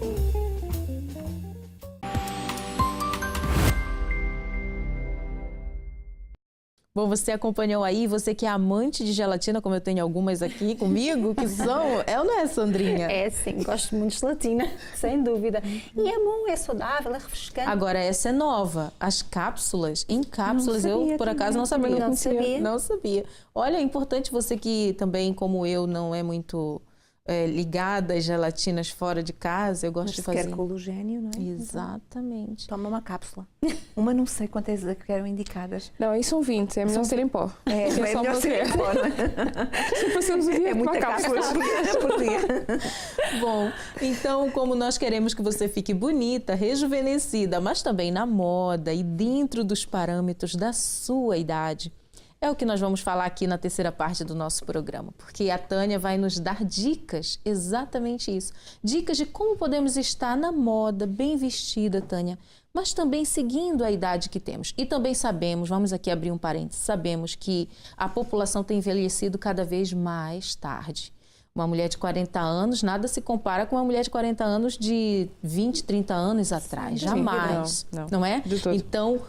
Bom, você acompanhou aí, você que é amante de gelatina, como eu tenho algumas aqui comigo, que são... É ou não é, Sandrinha? É, sim, gosto muito de gelatina, sem dúvida. E é bom, é saudável, é refrescante. Agora, essa é nova. As cápsulas, em cápsulas, eu por acaso não sabia. Não sabia. Olha, é importante você que também, como eu, não é muito... ligada às gelatinas fora de casa, eu gosto de fazer. Quer colagênio, não é? Exatamente. Toma uma cápsula. Uma não sei quantas é que eram indicadas. Não, aí são 20, é melhor ser em pó. É melhor ser em pó, não é? Se passamos o dia É com muita cápsulas. por dia. Bom, então, como nós queremos que você fique bonita, rejuvenescida, mas também na moda e dentro dos parâmetros da sua idade, é o que nós vamos falar aqui na terceira parte do nosso programa, porque a Tânia vai nos dar dicas, exatamente isso. Dicas de como podemos estar na moda, bem vestida, Tânia, mas também seguindo a idade que temos. E também sabemos, vamos aqui abrir um parênteses, sabemos que a população tem envelhecido cada vez mais tarde. Uma mulher de 40 anos, nada se compara com uma mulher de 40 anos de 20, 30 anos atrás, jamais, não é? De todo. Então,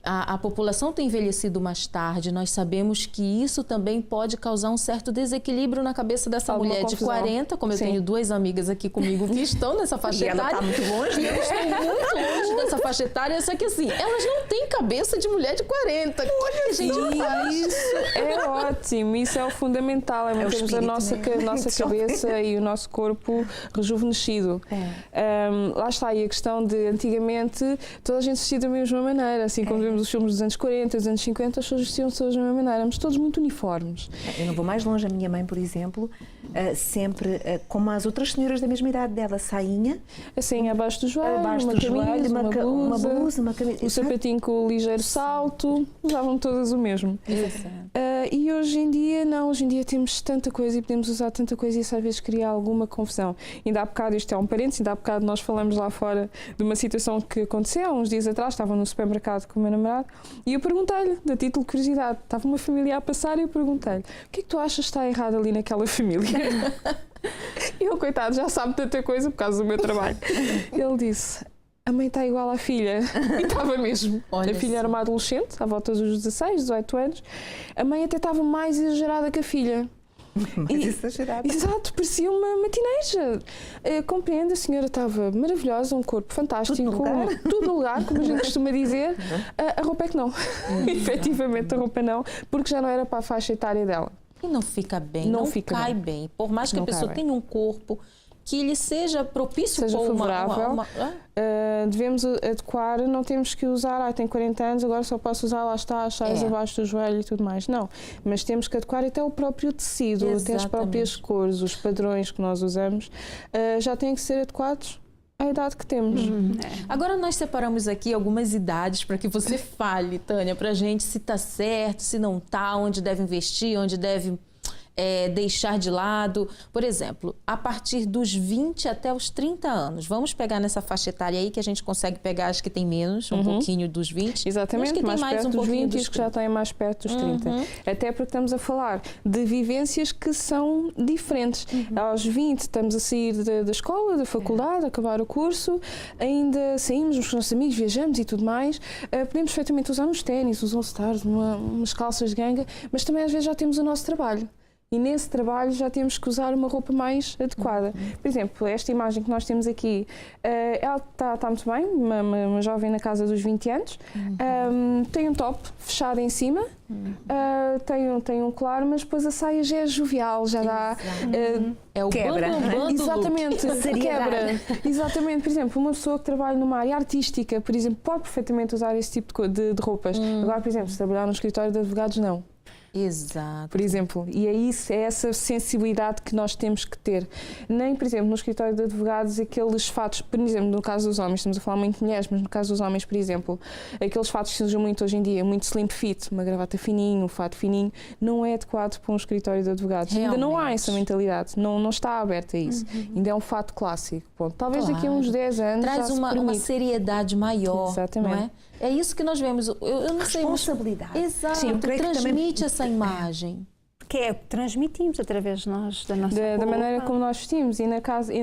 a população tem envelhecido mais tarde, nós sabemos que isso também pode causar um certo desequilíbrio na cabeça dessa Alguma mulher confusão. de 40, como eu Sim. tenho duas amigas aqui comigo que estão nessa faixa E ela etária. está muito longe, E eu estou muito longe dessa faixa etária, só que assim, elas não têm cabeça de mulher de 40. Olha, a gente faz. Isso é ótimo, isso é o fundamental, é mantermos a espírito, nossa, né? a nossa cabeça e o nosso corpo rejuvenescido. Lá está, e a questão de antigamente toda a gente vestia da mesma maneira, assim como vemos os filmes dos anos 40, dos anos 50, as pessoas vestiam-se da mesma maneira, mas todos muito uniformes. Eu não vou mais longe, a minha mãe, por exemplo, sempre, como as outras senhoras da mesma idade dela, sainha, Assim, abaixo do joelho, abaixo uma do camisa, joelho, uma blusa, uma camisa. o sapatinho com o ligeiro salto, usavam todas o mesmo. E hoje em dia, não, hoje em dia temos tanta coisa e podemos usar tanta coisa e isso às vezes cria alguma confusão. Ainda há bocado, isto é um parênteses, ainda há bocado nós falamos lá fora de uma situação que aconteceu há uns dias atrás, estava no supermercado com o meu namorado e eu perguntei-lhe, a título de curiosidade, estava uma família a passar e eu perguntei-lhe, o que é que tu achas que está errado ali naquela família? E ele, coitado, já sabe tanta coisa por causa do meu trabalho. Ele disse, a mãe está igual à filha. E estava mesmo. Olha a filha era uma adolescente, à volta dos 16, 18 anos. A mãe até estava mais exagerada que a filha. Mais exagerada. Exato, parecia uma teenager. Compreende, a senhora estava maravilhosa, um corpo fantástico, tudo no lugar, como a gente costuma dizer. A roupa é que não. Efetivamente, a roupa não, porque já não era para a faixa etária dela. E não fica bem, Não não fica cai bem. Por mais que Não a pessoa cai bem. tenha um corpo que lhe seja propício, Seja por favorável. Devemos adequar, não temos que usar, tem 40 anos, agora só posso usar, lá está, as saias abaixo do joelho e tudo mais. Não, mas temos que adequar até o próprio tecido, até as próprias cores, os padrões que nós usamos, já têm que ser adequados à idade que temos. Agora nós separamos aqui algumas idades para que você fale, Tânia, para a gente se está certo, se não está, onde deve investir, onde deve deixar de lado. Por exemplo, a partir dos 20 até os 30 anos. Vamos pegar nessa faixa etária aí que a gente consegue pegar as que tem menos, um pouquinho dos 20. Exatamente, que mais tem mais perto um dos pouquinho 20 e os que já têm mais perto dos 30. Até porque estamos a falar de vivências que são diferentes. Aos 20 estamos a sair da escola, da faculdade, acabar o curso, ainda saímos com os nossos amigos, viajamos e tudo mais. Podemos perfeitamente usar uns ténis, uns all-stars, umas calças de ganga, mas também às vezes já temos o nosso trabalho. E nesse trabalho já temos que usar uma roupa mais adequada. Por exemplo, esta imagem que nós temos aqui, ela está muito bem, uma jovem na casa dos 20 anos, tem um top fechado em cima, tem um colar, mas depois a saia já é jovial, já dá... é o quebra. Exatamente, quebra. Exatamente, por exemplo, uma pessoa que trabalha numa área artística, por exemplo, pode perfeitamente usar esse tipo de roupas. Agora, por exemplo, se trabalhar num escritório de advogados, não. Exato. Por exemplo, e é isso, é essa sensibilidade que nós temos que ter. Nem, por exemplo, no escritório de advogados, aqueles fatos, por exemplo, no caso dos homens, estamos a falar muito de mulheres, mas no caso dos homens, por exemplo, aqueles fatos que se usam muito hoje em dia, muito slim fit, uma gravata fininha, um fato fininho, não é adequado para um escritório de advogados. Realmente. Ainda não há essa mentalidade, não está aberta a isso. Ainda é um fato clássico. Ponto. Talvez daqui a uns 10 anos traz já uma seriedade maior. Exatamente. Não é? É isso que nós vemos. Eu não sei, responsabilidade. Exato. Sim, eu creio que Transmite também... essa imagem. Que é o que transmitimos através de nós, da nossa da roupa. maneira como nós vestimos e na casa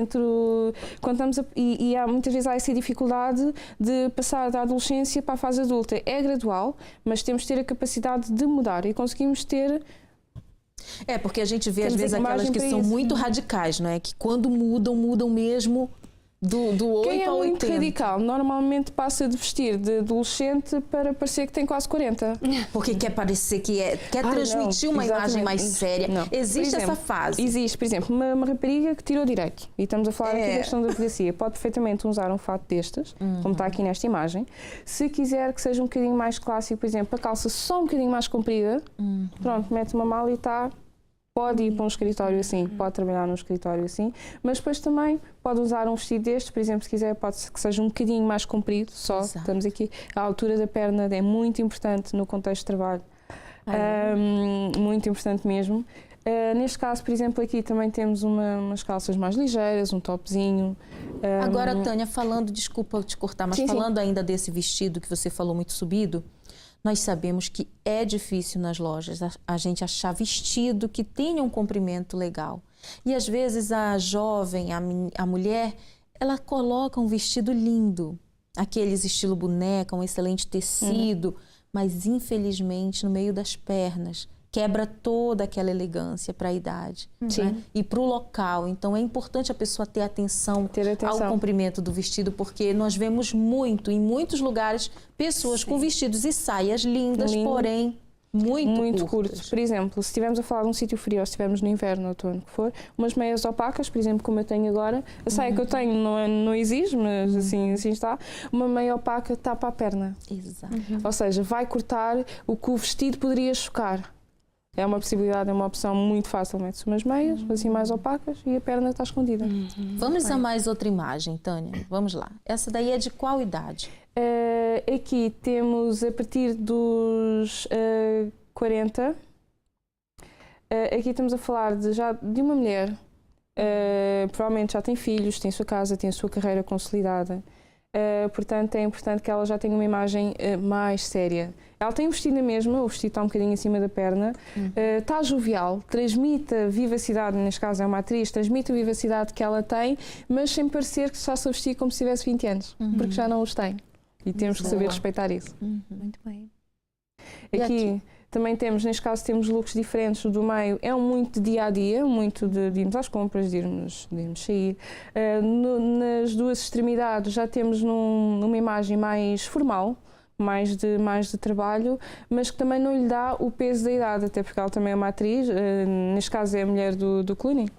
quando estamos e há muitas vezes há essa dificuldade de passar da adolescência para a fase adulta. É gradual, mas temos de ter a capacidade de mudar e conseguimos ter. Porque a gente vê às Temos vezes aquelas que são muito radicais, não é? Que quando mudam mesmo do 8 Quem é ao 80. muito radical normalmente passa de vestir de adolescente para parecer que tem quase 40. Porque quer parecer que quer transmitir não, uma imagem exatamente. mais séria. Não. Existe Por exemplo, essa fase. Existe, por exemplo, uma rapariga que tirou direito, e estamos a falar aqui da questão da advocacia, pode perfeitamente usar um fato destes, como está aqui nesta imagem. Se quiser que seja um bocadinho mais clássico, por exemplo, a calça só um bocadinho mais comprida, pronto, mete uma mala e está. Pode ir para um escritório assim, pode trabalhar num escritório assim, mas depois também pode usar um vestido destes, por exemplo, se quiser, pode ser que seja um bocadinho mais comprido, só. Exato. Estamos aqui, a altura da perna é muito importante no contexto de trabalho, muito importante mesmo. Neste caso, por exemplo, aqui também temos umas calças mais ligeiras, um topzinho. Agora, Tânia, falando, desculpa te cortar, mas falando ainda desse vestido que você falou muito subido, nós sabemos que é difícil nas lojas a gente achar vestido que tenha um comprimento legal. E às vezes a jovem, a mulher, ela coloca um vestido lindo, aqueles estilo boneca, um excelente tecido, mas infelizmente no meio das pernas quebra toda aquela elegância para a idade, né? E para o local. Então é importante a pessoa ter atenção ao comprimento do vestido, porque nós vemos em muitos lugares, pessoas com vestidos e saias lindas, porém muito curtos. Por exemplo, se estivermos a falar de um sítio frio, ou se estivermos no inverno, outono, que for, umas meias opacas, por exemplo, como eu tenho agora, a saia que eu tenho não exige, mas assim está, uma meia opaca tapa a perna. Exato. Ou seja, vai cortar o que o vestido poderia chocar. É uma possibilidade, é uma opção muito fácil. Mete-se umas meias, assim mais opacas, e a perna está escondida. Vamos a mais outra imagem, Tânia. Vamos lá. Essa daí é de qual idade? Aqui temos a partir dos 40. Aqui estamos a falar de uma mulher, provavelmente já tem filhos, tem a sua casa, tem a sua carreira consolidada. Portanto, é importante que ela já tenha uma imagem mais séria. Ela tem o vestido na mesma, o vestido está um bocadinho acima da perna, está jovial, transmite a vivacidade, neste caso é uma atriz, transmite a vivacidade que ela tem, mas sem parecer que está a vestir como se tivesse 20 anos, porque já não os tem. E temos que saber respeitar isso. Muito bem. Aqui também temos, neste caso, temos looks diferentes do meio. É muito de dia-a-dia, muito de irmos às compras, de irmos sair. Nas duas extremidades já temos numa imagem mais formal, mais de trabalho, mas que também não lhe dá o peso da idade, até porque ela também é uma atriz, neste caso é a mulher do Clooney,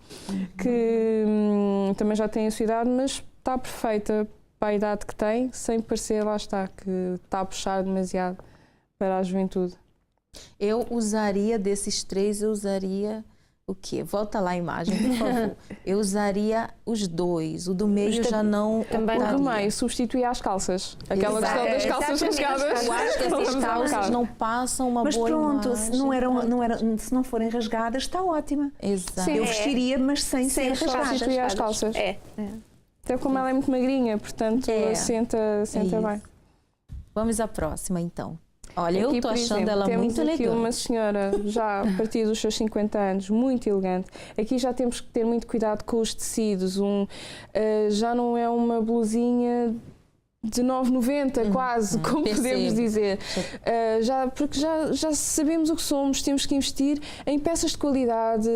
que também já tem a sua idade, mas está perfeita para a idade que tem, sem parecer, lá está, que está a puxar demasiado para a juventude. Eu usaria, desses três, eu usaria o quê? Volta lá a imagem, por favor. Eu usaria os dois. O do meio já não. Também O não. do meio substitui às calças. Aquela Exato. questão das calças Exatamente. rasgadas. Eu acho que essas calças não passam uma Mas boa pronto, imagem. se não forem rasgadas, está ótima. Exato. Eu vestiria, mas sem ser rasgadas. Substitui as calças. É. Até como ela é muito magrinha, portanto, senta isso. bem. Vamos à próxima, então. Olha, eu Aqui, estou por achando exemplo, ela temos muito aqui elegante. uma senhora já a partir dos seus 50 anos, muito elegante. Aqui já temos que ter muito cuidado com os tecidos. Já não é uma blusinha de 9,90 quase, como percebo. podemos dizer. Porque já sabemos o que somos, temos que investir em peças de qualidade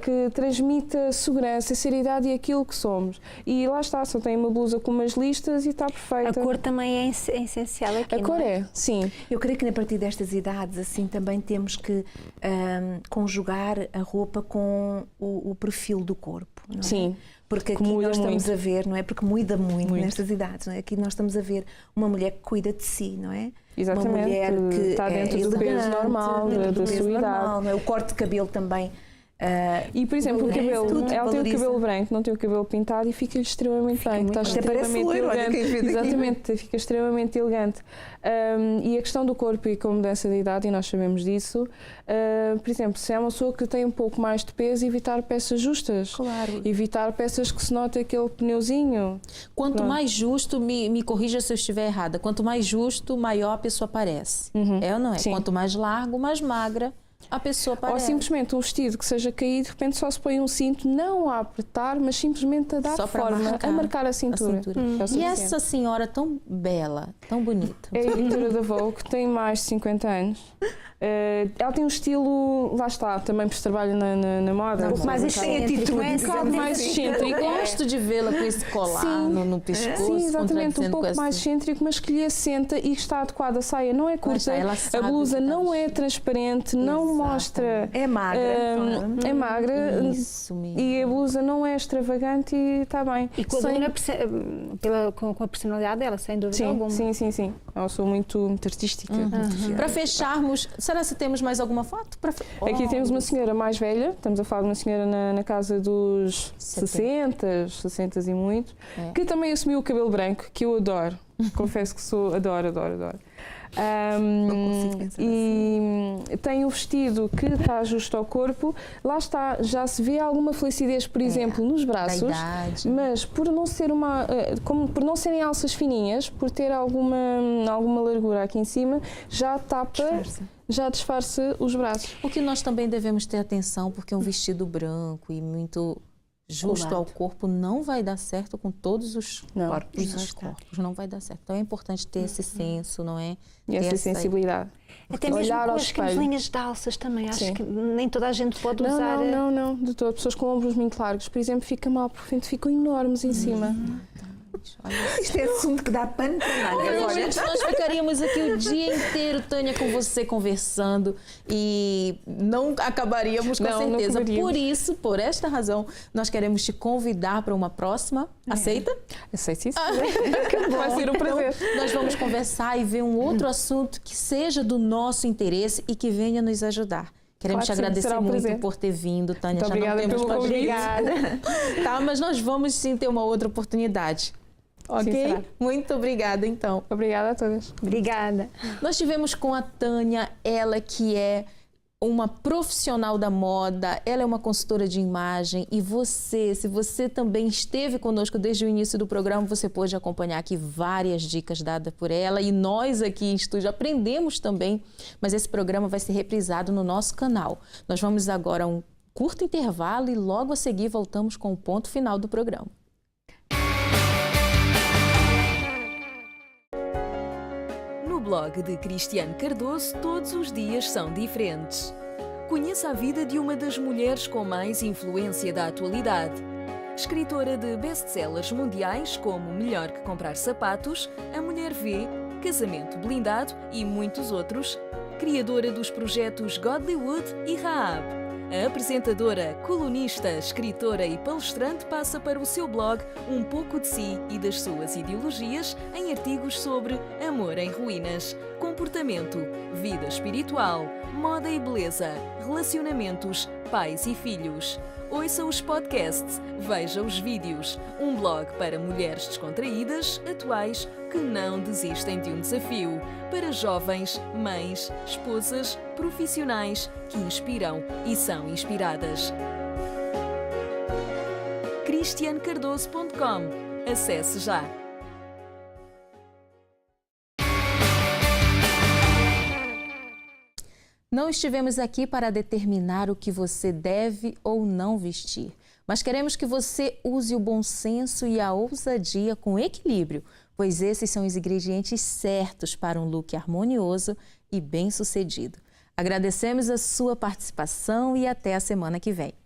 que transmita segurança, seriedade e aquilo que somos. E lá está, só tem uma blusa com umas listas e está A perfeita. cor também é essencial aqui. A cor não é, sim. Eu creio que a partir destas idades, assim, também temos que conjugar a roupa com o perfil do corpo, não é? Sim. Porque Que aqui muda nós estamos muito. a ver, não é? Porque muda muito nestas idades, não é? Aqui nós estamos a ver uma mulher que cuida de si, não é? Exatamente, Uma mulher que está dentro do peso elegante, normal, dentro do da peso sua normal, idade. não é? O corte de cabelo também. E, por exemplo, o Valoriza, cabelo, tudo ela tem o valoriza. cabelo branco, não tem o cabelo pintado e fica-lhe extremamente bem. Está Até parece extremamente loiro, olha elegante. quem vê daqui. Exatamente, fica extremamente elegante. E a questão do corpo e com a mudança de idade, e nós sabemos disso, por exemplo, se é uma pessoa que tem um pouco mais de peso, evitar peças justas. Claro. Evitar peças que se nota aquele pneuzinho. Quanto Pronto. mais justo, me corrija se eu estiver errada, quanto mais justo, maior a pessoa parece. É ou não é? Sim. Quanto mais largo, mais magra a pessoa Ou parece. simplesmente um vestido que seja caído, de repente só se põe um cinto, não a apertar, mas simplesmente a dar Só para forma, marcar a marcar a cintura. É o E suficiente. essa senhora tão bela, tão bonita. É a editora da Vogue, tem mais de 50 anos. Ela tem um estilo, lá está, também porque trabalha na moda. é? Mais excêntrico, não é? Um bocado mais excêntrico. Gosto de vê-la com esse colar Sim. no pescoço. Sim, exatamente, um contradizendo pouco com mais esse- excêntrico, mas que lhe assenta e que está adequada. A saia não é curta, está, ela a sabe blusa o que está não é vestindo. transparente, não Exatamente. mostra. É magra. É magra Isso mesmo. e a blusa não é extravagante e está bem. E com a, Sem- Dona com a personalidade dela, sem dúvida alguma. Sim. Eu sou muito artística. Para fecharmos, será que temos mais alguma foto? Aqui temos uma senhora mais velha, estamos a falar de uma senhora na casa dos 60 e muito, que também assumiu o cabelo branco, que eu adoro. Confesso que adoro. consigo pensar E tem o vestido que está justo ao corpo. Lá está, já se vê alguma flacidez, por exemplo, nos braços, idade. mas por não ser por não serem alças fininhas, por ter alguma largura aqui em cima, já tapa, já disfarça os braços. O que nós também devemos ter atenção, porque um vestido branco e muito justo Colado. ao corpo não vai dar certo com todos os Não. corpos, não vai dar certo. Então é importante ter esse senso, não é? E Ter essa sensibilidade. Até mesmo olhar com ao as espelho. camisolinhas de alças também. Acho Sim. que nem toda a gente pode usar. Não, de todo. Pessoas com ombros muito largos, por exemplo, fica mal, porque ficam enormes em cima. Isto é assunto que dá pano para Olha, nada. gente, nós ficaríamos aqui o dia inteiro, Tânia, com você conversando e não acabaríamos com Não certeza. acabaríamos. Por isso, por esta razão, nós queremos te convidar para uma próxima. Aceita? Aceito isso. Vai ser um prazer. Então, nós vamos conversar e ver um outro assunto que seja do nosso interesse e que venha nos ajudar. Queremos Claro te que sim, agradecer será um muito prazer. por ter vindo, Tânia. Muito Já obrigada não temos pelo mais convite. jeito. Tá, mas nós vamos sim ter uma outra oportunidade. Ok? será. Muito obrigada, então. Obrigada a todas. Obrigada. Nós tivemos com a Tânia, ela que é uma profissional da moda, ela é uma consultora de imagem e você, se você também esteve conosco desde o início do programa, você pôde acompanhar aqui várias dicas dadas por ela e nós aqui em estúdio aprendemos também, mas esse programa vai ser reprisado no nosso canal. Nós vamos agora a um curto intervalo e logo a seguir voltamos com o ponto final do programa. No blog de Cristiane Cardoso, todos os dias são diferentes. Conheça a vida de uma das mulheres com mais influência da atualidade. Escritora de best-sellers mundiais como Melhor que Comprar Sapatos, A Mulher Vê, Casamento Blindado e muitos outros. Criadora dos projetos Godlywood e Rahab. A apresentadora, colunista, escritora e palestrante passa para o seu blog um pouco de si e das suas ideologias em artigos sobre amor em ruínas, com comportamento, vida espiritual, moda e beleza, relacionamentos, pais e filhos. Ouça os podcasts, veja os vídeos. Um blog para mulheres descontraídas, atuais, que não desistem de um desafio. Para jovens, mães, esposas, profissionais que inspiram e são inspiradas. cristianecardoso.com. Acesse já! Não estivemos aqui para determinar o que você deve ou não vestir, mas queremos que você use o bom senso e a ousadia com equilíbrio, pois esses são os ingredientes certos para um look harmonioso e bem-sucedido. Agradecemos a sua participação e até a semana que vem.